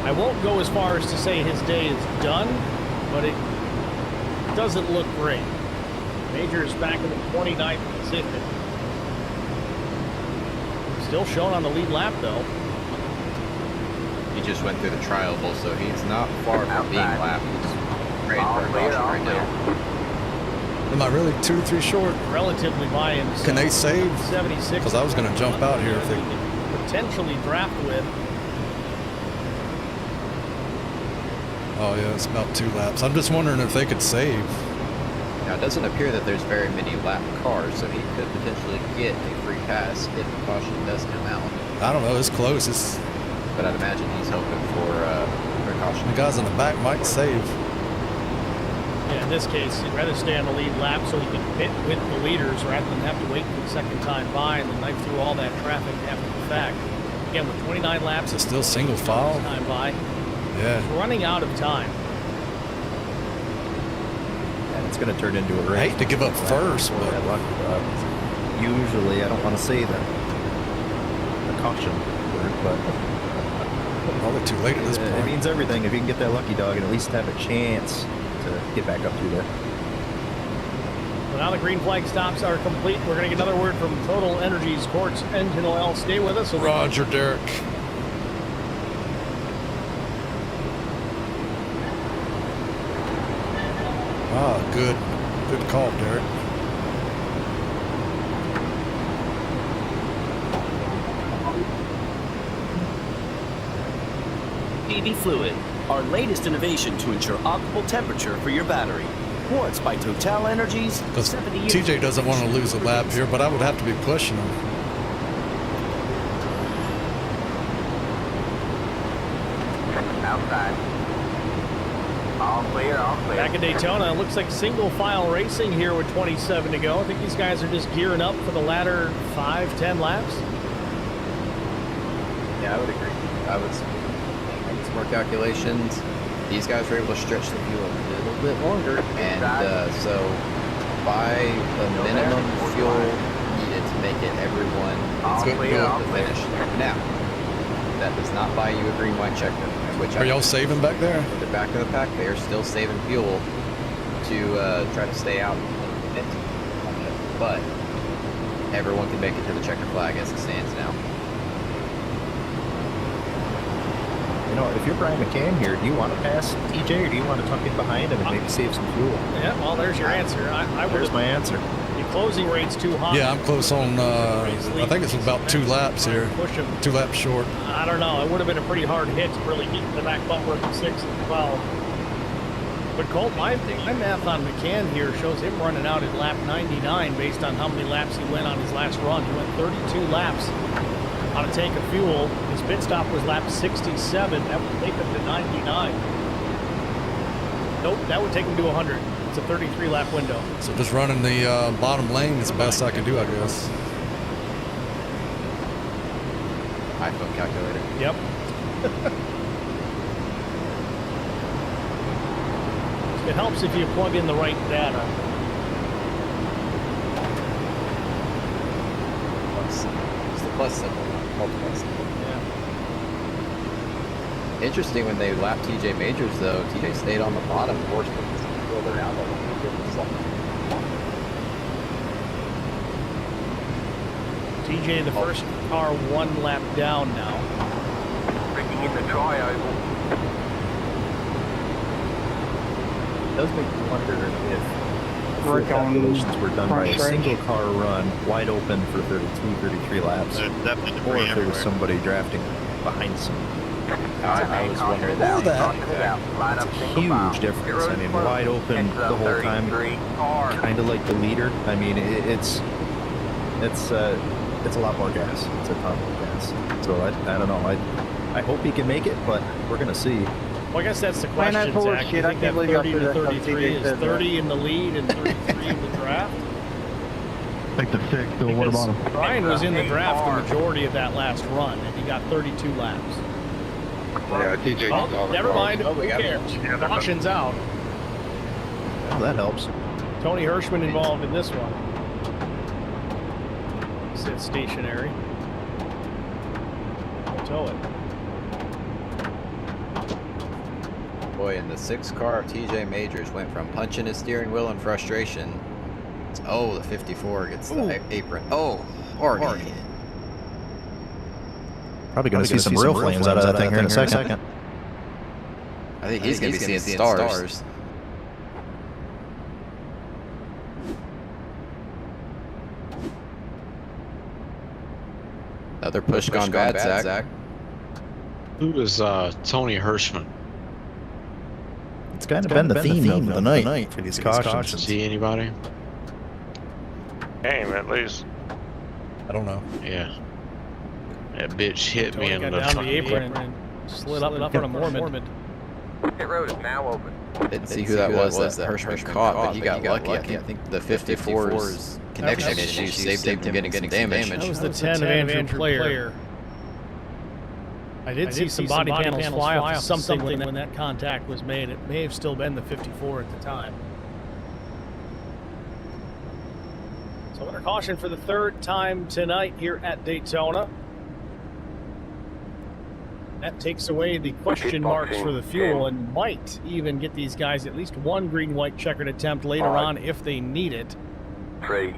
I won't go as far as to say his day is done, but it doesn't look great. Majors back in the 29th position. Still shown on the lead lap, though. He just went through the trial, so he's not far from being lapped. He's great for a caution right now. Am I really 2 or 3 short? Relatively by himself. Can they save? 76. Because I was going to jump out here if they potentially draft with. Oh yeah, it's about 2 laps. I'm just wondering if they could save. Now it doesn't appear that there's very many lap cars, so he could potentially get a free pass if the caution does come out. I don't know. It's close. But I'd imagine he's hoping for caution. The guys in the back might save. Yeah, in this case, he'd rather stay on the lead lap so he can pit with the leaders rather than have to wait for the second time by and then knife through all that traffic after the fact. Again, with 29 laps, it's still single file. Time by. Yeah. He's running out of time. And it's going to turn into a race. I hate to give up first, but usually I don't want to say the caution word, but Probably too late at this point. It means everything if you can get that lucky dog and at least have a chance to get back up through there. Well, now the green flag stops are complete. We're going to get another word from Total Energies Quartz Engine Oil. Stay with us. Roger, Derek. Ah, good call, Derek. EV Fluid, our latest innovation to ensure optimal temperature for your battery. Quartz by Total Energies. Because TJ doesn't want to lose a lap here, but I would have to be pushing him. Outside. All clear, all clear. Back in Daytona, it looks like single file racing here with 27 to go. I think these guys are just gearing up for the latter 5-10 laps. Yeah, I would agree. I would make some more calculations. These guys were able to stretch the fuel a little bit longer, and so by the minimum fuel needed to make it, everyone is going to finish. Now, that does not buy you a green white checker. Which Are y'all saving back there? The back of the pack, they are still saving fuel to try to stay out of it. But everyone can make it to the checker flag as it stands now. You know, if you're Brian McCann here, do you want to pass TJ or do you want to tuck in behind him and maybe save some fuel? Yeah, well, there's your answer. There's my answer. Your closing rate's too high. Yeah, I'm close on, I think it's about 2 laps here. Push him. 2 laps short. I don't know. It would have been a pretty hard hit to really keep the back bumper at 6 and 12. But Colt, my math on McCann here shows him running out at lap 99 based on how many laps he went on his last run. He went 32 laps on a tank of fuel. His pit stop was lap 67. That would take him to 99. Nope, that would take him to 100. It's a 33 lap window. So just running the bottom lane is the best I can do, I guess. iPhone calculator. Yep. It helps if you plug in the right data. It's the plus symbol, not multiply symbol. Yeah. Interesting when they lapped TJ Majors, though. TJ stayed on the bottom portion of the field around a little bit. TJ, the first car 1 lap down now. Bringing in the tri-oval. It does make me wonder if fuel calculations were done by a single car run, wide open for 32, 33 laps, or if there was somebody drafting behind some. I was wondering that. It's a huge difference. I mean, wide open the whole time, kind of like the leader. I mean, it's a lot more gas. It's a ton more gas. So I don't know. I hope he can make it, but we're gonna see. Well, I guess that's the question, Zach. I think that 30 to 33 is 30 in the lead and 33 in the draft. Take the 6, Bill. What about him? Brian was in the draft the majority of that last run, and he got 32 laps. Yeah, TJ. Oh, never mind. Who cares? Caution's out. Well, that helps. Tony Hirschman involved in this one. Sit stationary. We'll tow it. Boy, and the 6 car of TJ Majors went from punching his steering wheel in frustration. Oh, the 54 gets the apron. Oh, hard hit. Probably going to see some real flames out of that thing here in a second. I think he's going to be seeing stars. Another push gone bad, Zach. Who is Tony Hirschman? It's kind of been the theme of the night for these cautions. See anybody? Game, at least. I don't know. Yeah. That bitch hit me in got the down fucking the apron and slid up on a Mormon. Pit road is now open. Didn't see who that was that Hirschman caught, but he got lucky. I think the 54's connection issues saved him from getting some damage. That was the 10 of Andrew Player. I did see some body panels fly off something when that contact was made. It may have still been the 54 at the time. So under caution for the 3rd time tonight here at Daytona. That takes away the question marks for the fuel and might even get these guys at least one green-white checkered attempt later on if they need it. 3,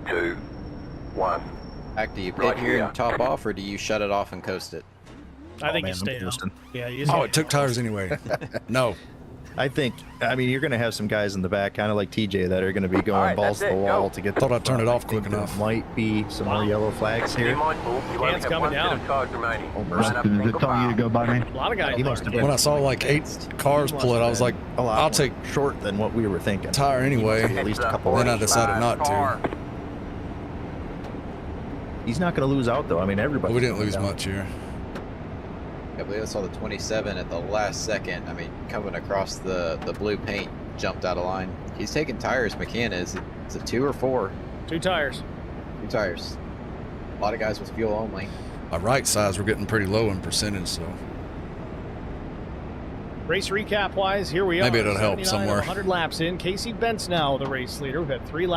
2, 1. Back, do you pit here and top off, or do you shut it off and coast it? I think you stay out. Yeah, you Oh, it took tires anyway. No. I mean, you're going to have some guys in the back, kind of like TJ, that are going to be going balls to the wall to get. Thought I'd turn it off quick enough. Might be some more yellow flags here. Cans coming down. Oh, mercy. Is it telling you to go by me? A lot of guys. He must have been. When I saw like 8 cars pull it, I was like, I'll take short than what we were thinking. Tire anyway. At least a couple. Then I decided not to. He's not going to lose out though. I mean, everybody. We didn't lose much here. I believe I saw the 27 at the last second. I mean, coming across the blue paint, jumped out of line. He's taking tires, McKenna. Is it 2 or 4? 2 tires. 2 tires. A lot of guys with fuel only. My right sides were getting pretty low in percentage, so. Race recap wise, here we are. Maybe it'll help somewhere. 100 laps in. Casey Bentz now the race leader. We've had 3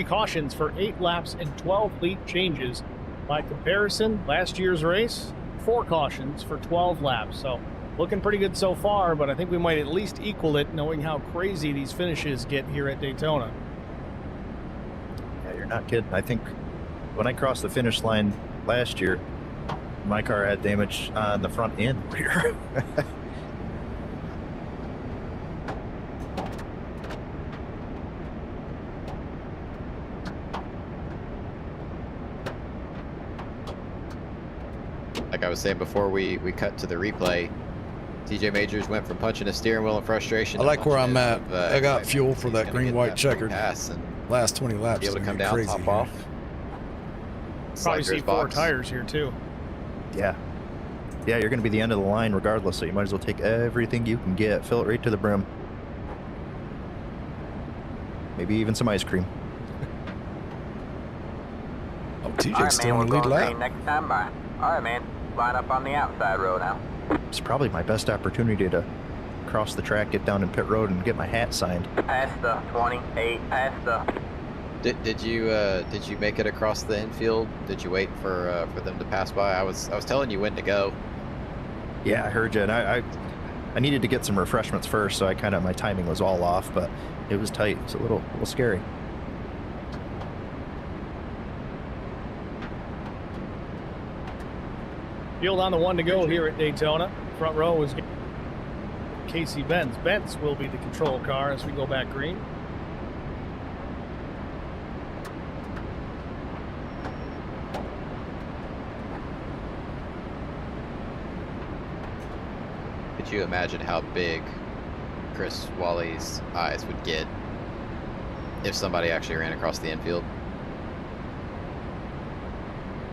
cautions for 8 laps and 12 lead changes. By comparison, last year's race, 4 cautions for 12 laps. So looking pretty good so far, but I think we might at least equal it knowing how crazy these finishes get here at Daytona. Yeah, you're not kidding. I think when I crossed the finish line last year, my car had damage on the front and rear. Like I was saying before we cut to the replay, TJ Majors went from punching a steering wheel in frustration. I like where I'm at. I got fuel for that green-white checkered. Last 20 laps. Be able to come down, crazy top off. Probably see 4 tires here too. Yeah. Yeah, you're going to be the end of the line regardless, so you might as well take everything you can get. Fill it right to the brim. Maybe even some ice cream. Oh, TJ's still in the lead lap. Next time by. All right, man. Line up on the outside road now. It's probably my best opportunity to cross the track, get down in pit road, and get my hat signed. Past the 28, past the... Did you make it across the infield? Did you wait for them to pass by? I was telling you when to go. Yeah, I heard you, and I needed to get some refreshments first, so my timing was all off, but it was tight. It's a little scary. Field on the 1 to go here at Daytona. Front row is Casey Bentz. Bentz will be the control car as we go back green. Could you imagine how big Chris Wally's eyes would get if somebody actually ran across the infield?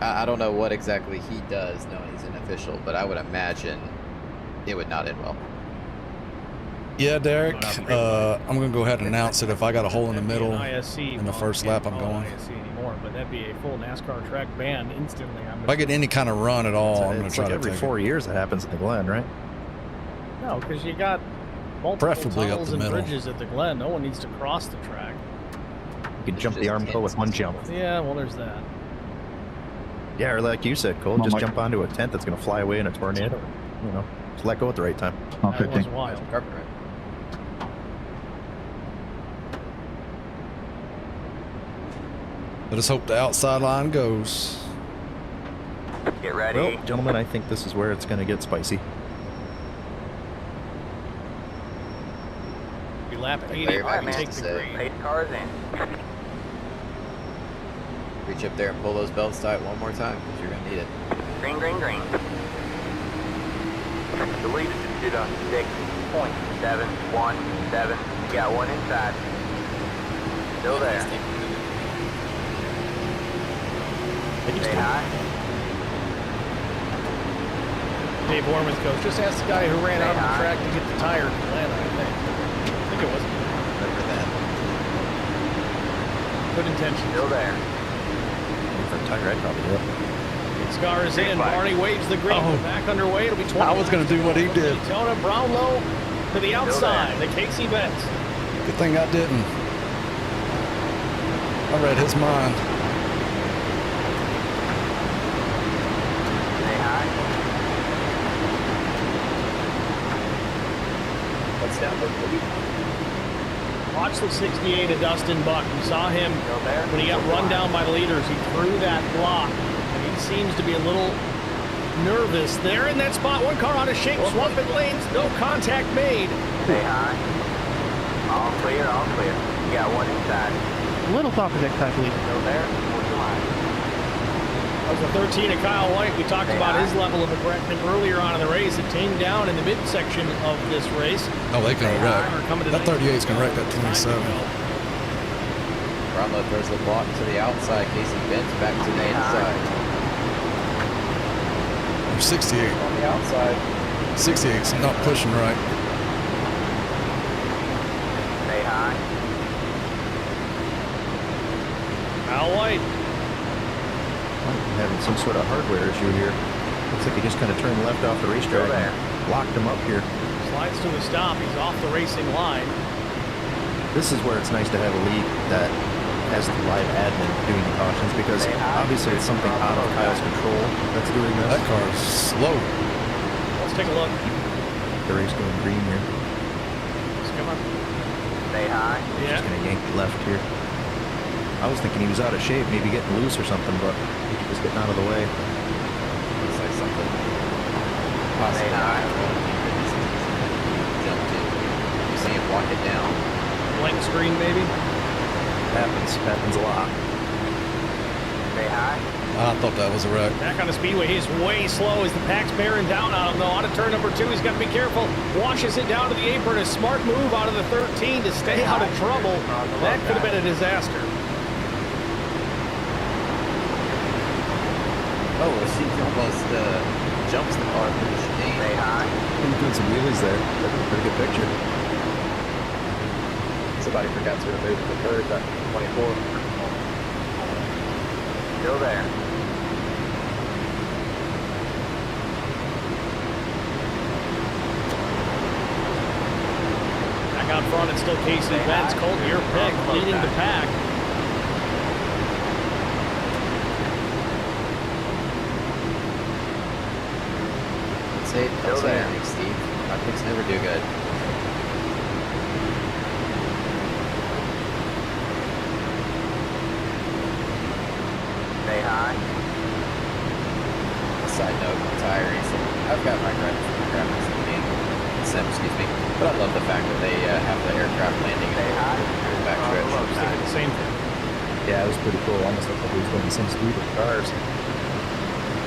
I don't know what exactly he does knowing he's an official, but I would imagine it would not end well. Yeah, Derek, I'm going to go ahead and announce it. If I got a hole in the middle in the first lap, I'm going. Anymore, but that'd be a full NASCAR track ban instantly. If I get any kind of run at all, I'm going to try to every take 4 years that happens at the Glen, right? No, because you got multiple preferably up tunnels the and middle. bridges at the Glen. No one needs to cross the track. You can jump the Armco with one jump. Yeah, well, there's that. Yeah, or like you said, Cole, just jump onto a tent that's going to fly away in a tornado. You know, just let go at the right time. That was wild. Let us hope the outside line goes. Get ready. Well, gentlemen, I think this is where it's going to get spicy. We lap 80, Right, man. take the green. 8 cars in. Reach up there and pull those belts tight one more time because you're going to need it. Green, green, green. The lead is to 6.717. You got one inside. Still there. Stay high. Dave Ormond goes, just ask the guy who ran out on the track to get the tire to Atlanta, I think it was. Remember that. Good intention. Still there. For a tire, I'd probably do it. Scar is in. Barney waves the green. Oh. Back underway. It'll be 20. I was going to do what he did. Daytona, Brownlow to the outside. The Casey Bentz. Good thing I didn't. I read his mind. Stay high. It's down the Watch the 68 of Dustin Buck. You saw him when he got run down by the leaders. He threw that block, and he seems to be a little nervous there in that spot. One car on a shake, swapping lanes, no contact made. Stay high. All clear, all clear. You got one inside. Little top of deck type lead. Still there. Hold your line. That was the 13 of Kyle White. We talked about his level of aggression earlier on in the race. It tamed down in the midsection of this race. Oh, they can wreck. That 38's going to wreck that 27. Brownlow throws the block to the outside. Casey Benz back to the inside. Or 68. On the outside. 68's not pushing right. Stay high. Kyle White. Having some sort of hardware issue here. Looks like he just kind of turned left off the racetrack and locked him up here. Slides to a stop. He's off the racing line. This is where it's nice to have a lead that has the live admin doing the cautions, because obviously it's something out of Kyle's control that's doing this. That car is slow. Let's take a look. The race going green here. Let's come up. Stay high. Yeah. Just going to yank left here. I was thinking he was out of shape, maybe getting loose or something, but he was getting out of the way. Looks like something possibly jumped in. You see him walk it down. Blank screen, maybe? Happens a lot. Stay high. I thought that was a wreck. Back on the speedway, he's way slow as the pack's bearing down on him, though. On to turn number 2, he's got to be careful. Washes it down to the apron. A smart move out of the 13 to stay out of trouble. That could have been a disaster. Oh, he almost jumps the car for the chicane. Stay high. He's doing some wheelies there. That's a pretty good picture. Somebody forgot to remove the curb at 24. Still there. Back out front, it's still Casey Benz. Colton, your pick, leading the pack. Don't say anything, Steve. My picks never do good. Stay high. Side note, tire racing. I've got my graphics sim, excuse me. But I love the fact that they have the aircraft landing in the backstretch. The same thing. Yeah, it was pretty cool. Almost looked like he was going the same speed with the cars.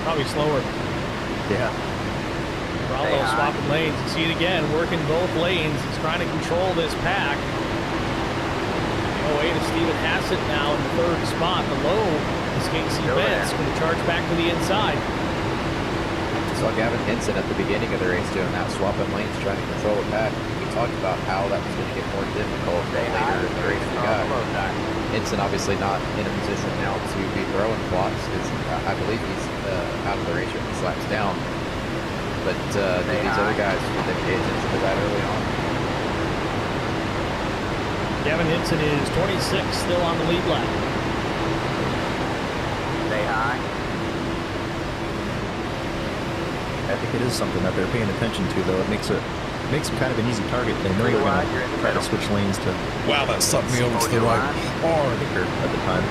Probably slower. Yeah. Bravo swapping lanes. You see it again, working both lanes. He's trying to control this pack. Oh, 8 of Stephen Hassett now in the 3rd spot. The low is Casey Benz. Going to charge back to the inside. Saw Gavin Henson at the beginning of the race doing that, swapping lanes, trying to control the pack. We talked about how that was going to get more difficult later in the race we got. Henson obviously not in a position now to be throwing blocks, because I believe he's out of the race or he slaps down. But these other guys, they pay attention to that early on. Gavin Henson is 26, still on the lead lap. Stay high. I think it is something that they're paying attention to, though. It makes them kind of an easy target. They know they're going to try to switch lanes to. Wow, that sucked me over to the right hard at the time.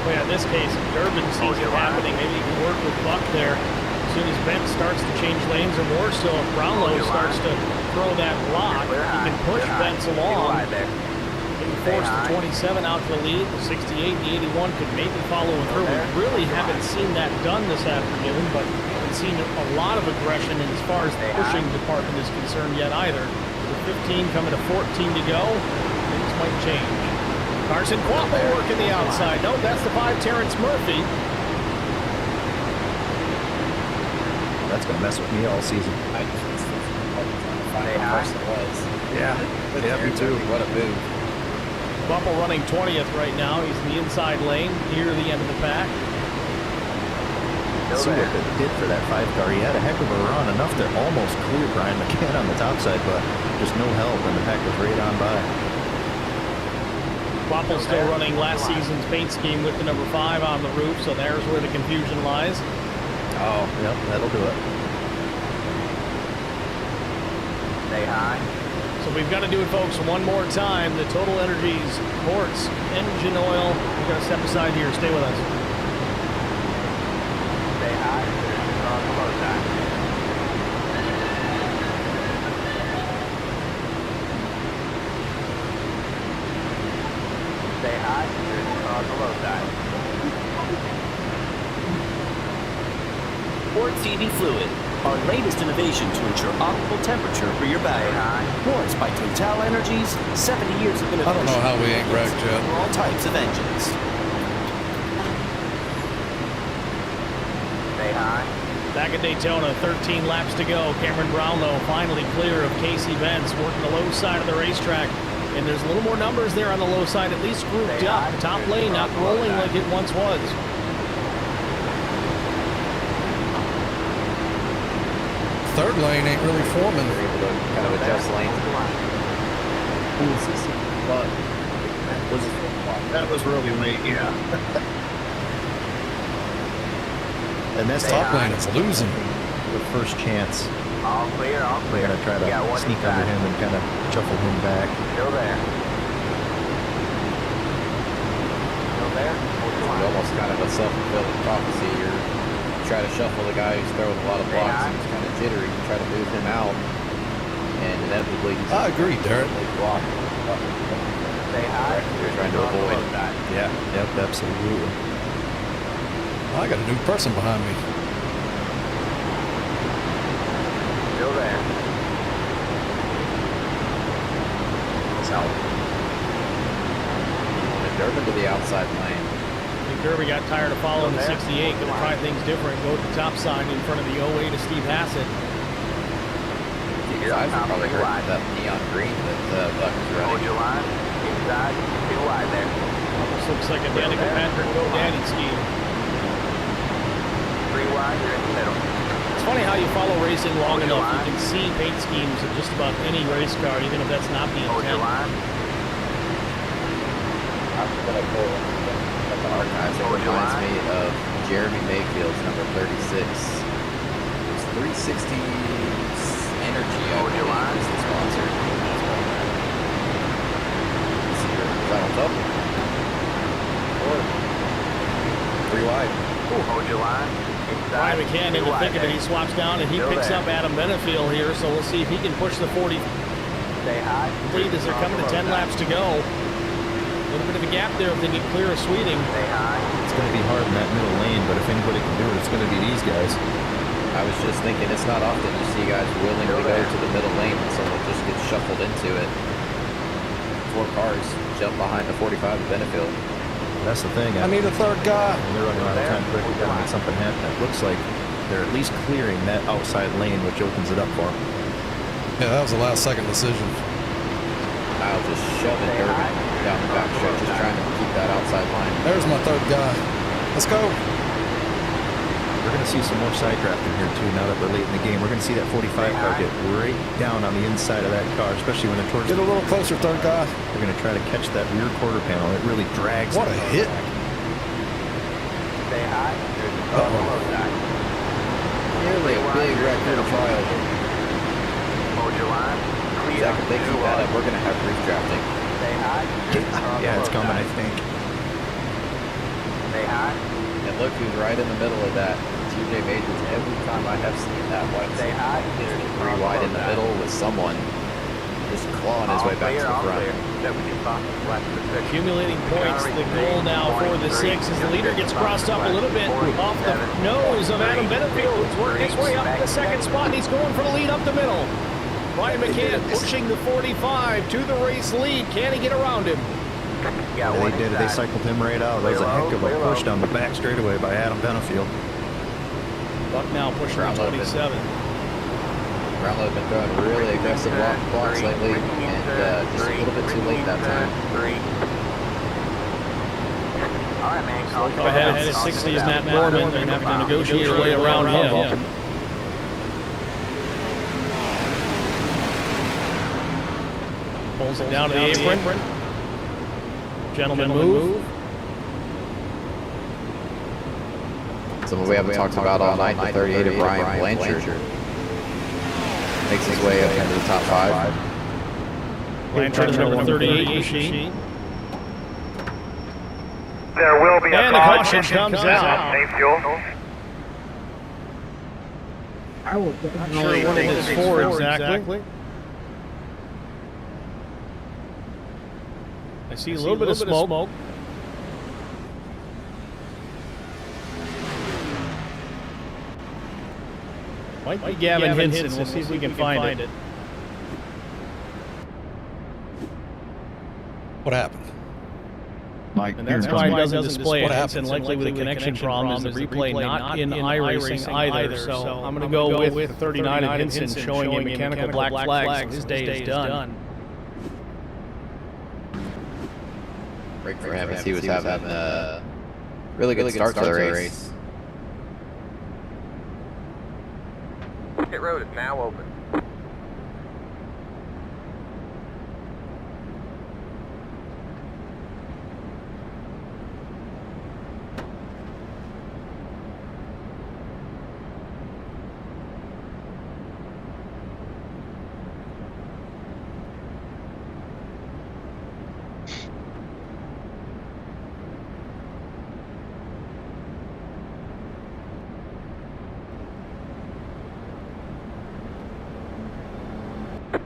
Well, yeah, in this case, if Durbin sees it happening, maybe he can work with Buck there. As soon as Benz starts to change lanes, or more so if Brownlow starts to throw that block, he can push Benz along. Getting forced the 27 out to the lead. The 68 and the 81 could maybe follow through. We really haven't seen that done this afternoon, but we haven't seen a lot of aggression as far as the pushing department is concerned yet either. With 15 coming to 14 to go, things might change. Carson Quappo working the outside. No, that's the 5, Terrence Murphy. That's going to mess with me all season. I just was Yeah, me too. What a move. Quappo running 20th right now. He's in the inside lane near the end of the pack. See what it did for that 5 car. He had a heck of a run, enough to almost clear Brian McCann on the top side, but just no help, and the pack was right on by. Quappo still running last season's paint scheme with the number 5 on the roof, so there's where the confusion lies. Oh, yep, that'll do it. Stay high. So we've got to do it, folks, one more time. The Total Energies ports, engine oil. We're going to step aside here. Stay with us. Stay high. There's on the low side. Stay high. There's on the low side. Port CV Fluid, our latest innovation to ensure optimal temperature for your battery. Ports by Total Energies, 70 years of innovation. I don't know how we ain't wrecked yet. For all types of engines. Stay high. Back at Daytona, 13 laps to go. Cameron Brownlow finally clear of Casey Benz, working the low side of the racetrack. And there's a little more numbers there on the low side, at least grouped up. The top lane not rolling like it once was. Third lane ain't really forming. Kind of adjust lanes. That was really late, yeah. And that's top lane is losing. The first chance. All clear, all clear. We're going to try to sneak under him and kind of shuffle him back. Still there. Still there. It's almost kind of a self-fulfilling prophecy. You try to shuffle the guy who's throwing a lot of blocks and he's kind of jittery. You try to move him out, and inevitably he's... I agree, Derek. Blocked. Stay high. You're trying to avoid. Yeah, yep, absolutely. I got a new person behind me. Still there. It's out. And Durbin to the outside lane. Derby got tired of following the 68, going to try things different, go to the top sign in front of the 08 of Steve Hassett. Your eyes are probably hurting that neon green that Buck is running. Hold your line. Inside. Too wide there. Almost looks like a Danica Patrick GoDaddy scheme. 3 wide, you're in the middle. It's funny how you follow racing long enough, you can see paint schemes of just about any race car, even if that's not the intent. Hold your line. Archives, it reminds me of Jeremy Mayfield's number 36. It was 360 Energy, I believe, was the sponsor. Is that on top? 3 wide. Hold your line. Ryan McCann in the thick of it, he swaps down and he picks up Adam Benefield here, so we'll see if he can push the 40 Stay high. lead as they're coming to 10 laps to go. A little bit of a gap there if they get clear of Sweeting. It's going to be hard in that middle lane, but if anybody can do it, it's going to be these guys. I was just thinking, it's not often you see guys willingly go to the middle lane and someone just gets shuffled into it. 4 cars jump behind the 45 of Benefield. That's the thing. I need a third guy. They're running out of time quick. We've got to make something happen. It looks like they're at least clearing that outside lane, which opens it up for them. Yeah, that was a last-second decision. Kyle just shoving Durbin down the back stretch, just trying to keep that outside line. There's my third guy. Let's go. We're going to see some more side drafting here, too, now that we're late in the game. We're going to see that 45 car get right down on the inside of that car, especially when they're towards... Get a little closer, third guy. They're going to try to catch that rear quarter panel. It really drags. What a hit. Stay high. There's a car on the low side. Nearly a big record trial. Hold your line. Zach, if they keep that up, we're going to have brief drafting. Stay high. Yeah, it's coming, I think. Stay high. And look who's right in the middle of that. TJ Majors, every time I have seen that white, stay high. There's 3 wide in the middle with someone just clawing his way back to the front. Accumulating points, the goal now for the 6 as the leader gets crossed up a little bit off the nose of Adam Benefield, who's working his way up to the 2nd spot, and he's going for the lead up the middle. Ryan McCann pushing the 45 to the race lead. Can he get around him? Yeah, they did. They cycled him right out. That was a heck of a push down the back straightaway by Adam Benefield. Buck now pushing the 27. Brownlow's been throwing really aggressive blocks lately, and just a little bit too late that time. All right, man. Ahead of 60 is Matt Norman. They're having to negotiate their way around him. Pulls it down to the apron. Gentlemen move. Someone we haven't talked about all night, the 38 of Ryan Blanchard. Makes his way up into the top 5. Blanchard's number 38 machine. There will be and a the caution comes out. Save fuel. I will not sure what it is for exactly. I see a little bit of smoke. Might be Gavin Hinson. We'll see if we can find it. What happened? And that's why it doesn't display it. Hinson likely with a connection problem is the replay not in iRacing either. So I'm going to go with 39 and Hinson showing a mechanical black flag. So his day is done. Break for him as he was having a really good start to the race. Pit road is now open.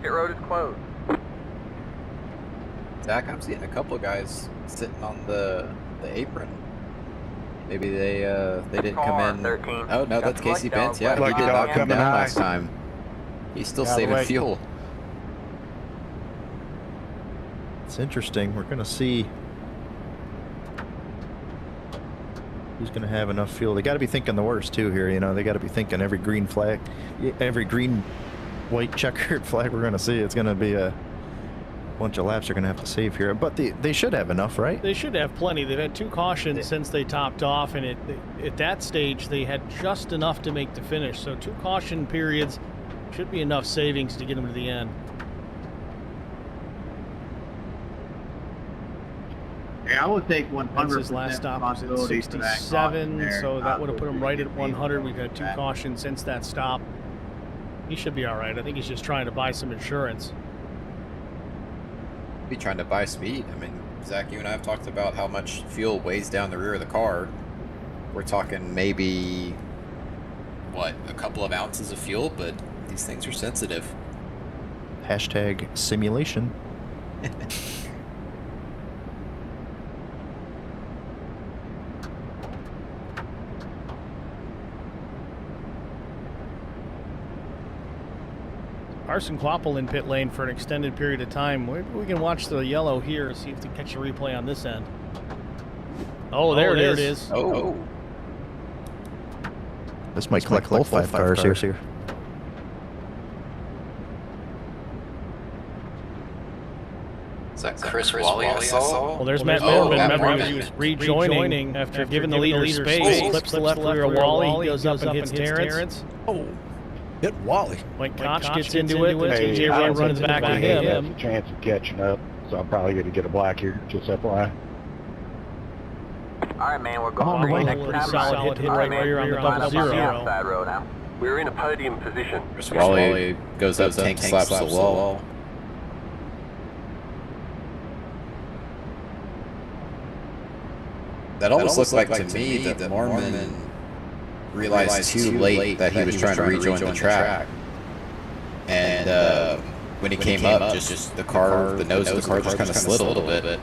Pit road is closed. Zach, I'm seeing a couple of guys sitting on the apron. Maybe they didn't come in. 13. Oh no, that's Casey Bentz. Yeah, he did not come down last time. He's still saving fuel. It's interesting. We're going to see who's going to have enough fuel. They got to be thinking the worst too here. You know, they got to be thinking every green flag, every green, white checkered flag we're going to see. It's going to be a bunch of laps they're going to have to save here. But they should have enough, right? They should have plenty. They've had 2 cautions since they topped off, and at that stage they had just enough to make the finish. So 2 caution periods should be enough savings to get them to the end. Yeah, I would take 100%. His last stop was at 67, so that would have put him right at 100. We've had 2 cautions since that stop. He should be all right. I think he's just trying to buy some insurance. Be trying to buy speed. I mean, Zach, you and I have talked about how much fuel weighs down the rear of the car. We're talking maybe, what, a couple of ounces of fuel, but these things are sensitive. Hashtag simulation. Carson Kvapil in pit lane for an extended period of time. We can watch the yellow here, see if they catch a replay on this end. Oh, there it is. Oh. This might collect both 5 cars here. Is that Chris Wally I saw? Well, there's Matt Norman. Remember, he was rejoining after giving the leader space. Clips the left rear of Wally. He goes up and hits Terrence. Oh. Hit Wally. Mike Koch gets into it. TJ Wright runs back at him. He has a chance of catching up, so I'm probably going to get a black here, just FYI. All right, man, we're going pretty solid hit right here on the double zero. Outside row now. We're in a podium position. Chris Wally goes up, tank slaps the wall. That almost looked like to me that Mormon realized too late that he was trying to rejoin the track. And when he came up, just the nose of the car just kind of slid a little bit.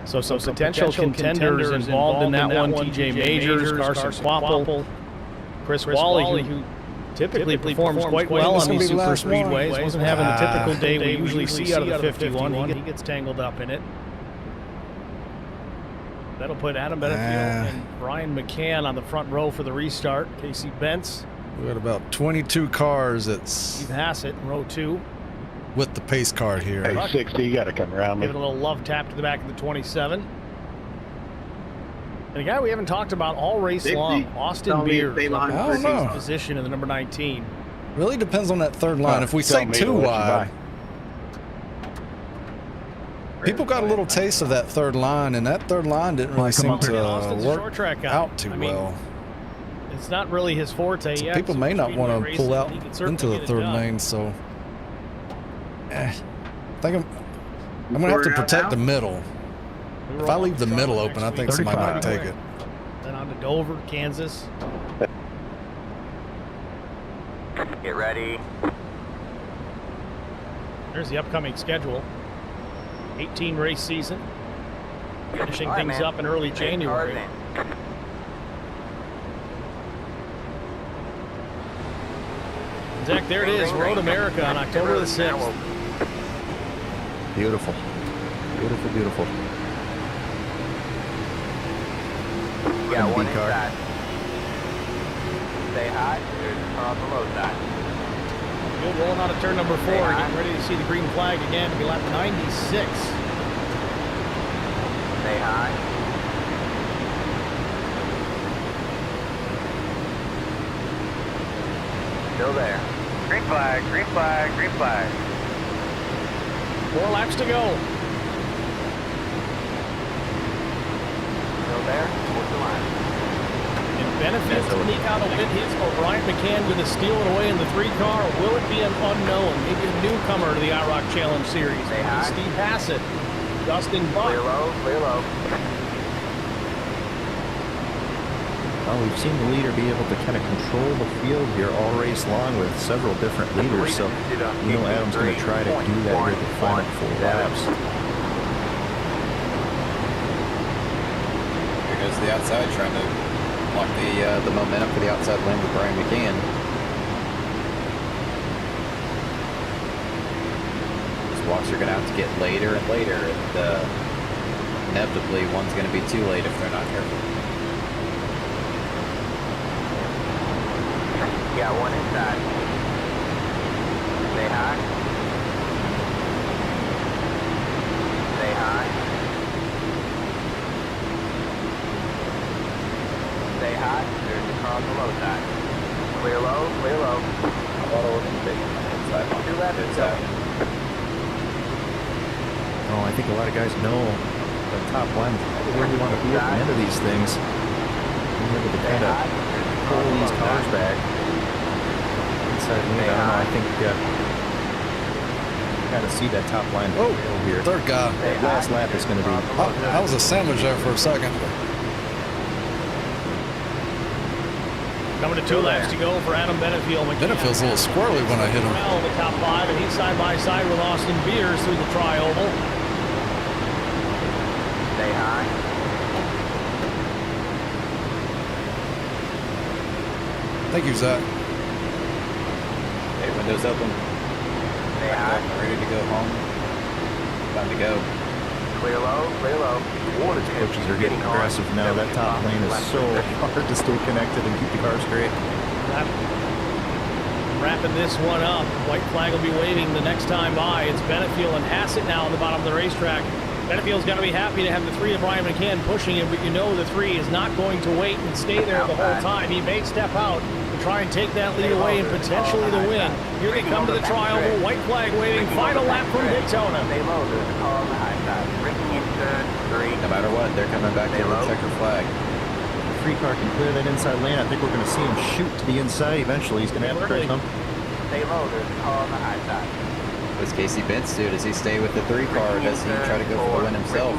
So some potential contenders involved in that one. TJ Majors, Carson Kvapil, Chris Wally, who typically performs quite well on these super speedways. Wasn't having the typical day we usually see out of the 51. He gets tangled up in it. That'll put Adam Benefield and Brian McCann on the front row for the restart. Casey Bentz. We got about 22 cars at Steve Hassett in row 2. With the pace card here. Hey, 60, you got to come around me. Give it a little love tap to the back of the 27. And a guy we haven't talked about all race long, Austin Beers, position in the number 19. Really depends on that third line. If we say 2 wide, People got a little taste of that third line, and that third line didn't really seem to work out too well. It's not really his forte yet. People may not want to pull out into the third lane, so I think I'm going to have to protect the middle. If I leave the middle open, I think somebody might take it. Then on to Dover, Kansas. Get ready. There's the upcoming schedule. 18 race season. Finishing things up in early January. Zach, there it is, Road America on October the 6th. Beautiful. Beautiful, beautiful. Yeah, one inside. Stay high. There's a car on the low side. Good, rolling out of turn number 4. Getting ready to see the green flag again. It'll be lap 96. Stay high. Still there. Green flag, green flag, green flag. 4 laps to go. Still there. Towards the line. And benefits to sneak out a win hits for Brian McCann going to steal it away in the 3 car. Will it be an unknown? Maybe a newcomer to the IROC Challenge Series. Steve Hassett. Dustin Buck. Clear low, clear low. Well, we've seen the leader be able to kind of control the field here all race long with several different leaders, so you know Adam's going to try to do that here at the final 4 laps. Here goes the outside, trying to lock the momentum for the outside lane with Brian McCann. These walks are going to have to get later and later, and inevitably one's going to be too late if they're not careful. Yeah, one inside. Stay high. Stay high. Stay high. There's the car on the low side. Clear low, clear low. Two laps to go. Oh, I think a lot of guys know the top line where we want to be at the end of these things. Being able to kind of pull these cars back. I don't know, I think got to see that top line here. Third guy. Last lap is going to be. That was a sandwich there for a second. Coming to 2 laps to go for Adam Benefield. Benefield's a little squirrely when I hit him. Well, the top 5, and he's side by side with Austin Beers through the tri-oval. Stay high. Thank you, Zach. Windows open. Stay high. Ready to go home. Time to go. Clear low, clear low. Coaches are getting aggressive now. That top lane is so hard to stay connected and keep the car straight. Wrapping this one up. White flag will be waving the next time by. It's Benefield and Hassett now on the bottom of the racetrack. Benefield's got to be happy to have the 3 of Brian McCann pushing him, but you know the 3 is not going to wait and stay there the whole time. He may step out to try and take that lead away and potentially the win. Here they come to the tri-oval. White flag waving. Final lap from Daytona. Stay low. There's a car on the high side. Breaking in turn 3. No matter what, they're coming back to the checker flag. The 3 car can clear that inside lane. I think we're going to see him shoot to the inside eventually. He's going to have to correct him. Stay low. There's a car on the high side. What's Casey Bentz do? Does he stay with the 3 car, or does he try to go for the win himself?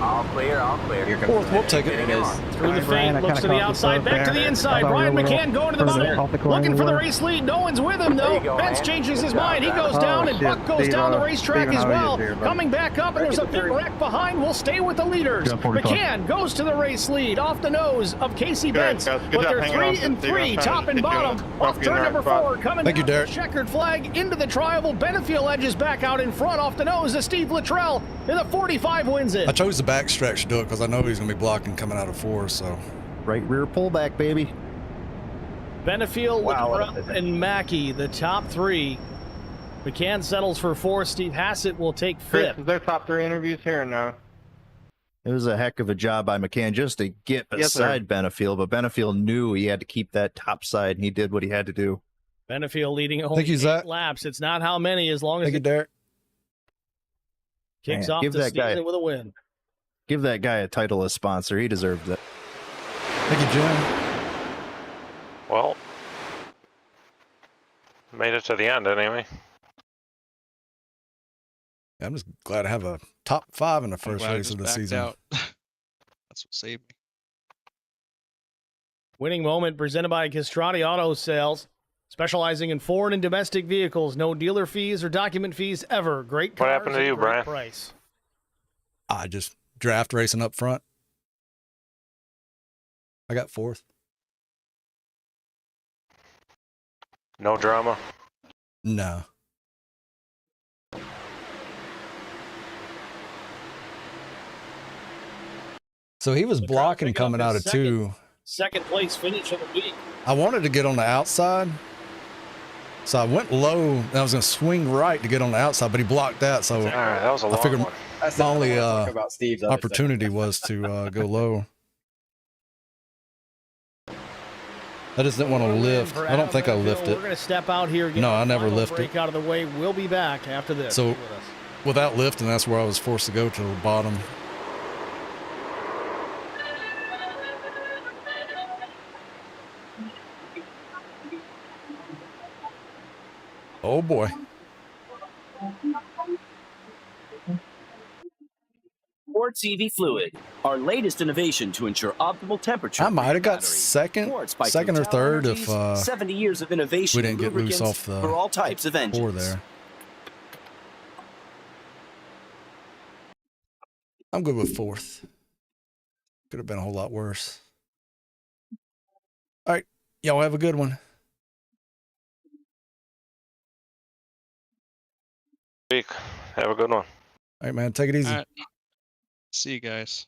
All clear, all clear. Here comes we'll take it. It is. Through the fade, looks to the outside, back to the inside. Brian McCann going to the bottom, looking for the race lead. No one's with him, though. Bentz changes his mind. He goes down, and Buck goes down the racetrack as well. Coming back up, and there's a big wreck behind. We'll stay with the leaders. McCann goes to the race lead off the nose of Casey Bentz. But they're 3 and 3, top and bottom. Off turn number 4, coming down the checkered flag into the tri-oval. Benefield edges back out in front off the nose of Steve Luttrell, and the 45 wins it. I chose the backstretch to do it because I know he's going to be blocking coming out of 4, so. Right rear pullback, baby. Benefield, Luttrell, and Mackey, the top 3. McCann settles for 4. Steve Hassett will take 5th. Is there top 3 interviews here or no? It was a heck of a job by McCann just to get beside Benefield, but Benefield knew he had to keep that top side, and he did what he had to do. Benefield leading only 8 laps. It's not how many, as long as Derek. kicks Man, off give the that guy- season with a win. Give that guy a title as sponsor. He deserves it. Thank you, Jim. Well, made it to the end anyway. I'm just glad to have a top 5 in the I'm first glad I race just of the backed season. out. That's what saved me. Winning moment presented by Castrati Auto Sales. Specializing in foreign and domestic vehicles. No dealer fees or document fees ever. Great cars What happened to at a you, great Brian? price. I just draft racing up front. I got 4th. No drama. No. So he was blocking coming out of 2. Second place finish of the week. I wanted to get on the outside. So I went low and I was going to swing right to get on the outside, but he blocked that. So All right, that was a I long figured one. my only opportunity was to go low. I just didn't want to lift. I don't think I lifted. We're going to step out here. No, I never lifted. Break out of the way. We'll be back after this. So Stay with us. without lifting, that's where I was forced to go to the bottom. Oh boy. Quartz EV Fluid, our latest innovation to ensure optimal temperature. I might have got second or third if 70 years of innovation we didn't get loose lubricants off the for all types of engines. 4 there. I'm good with 4th. Could have been a whole lot worse. All right, y'all have a good one. Have a good one. All right, man, take it easy. All right. See you guys.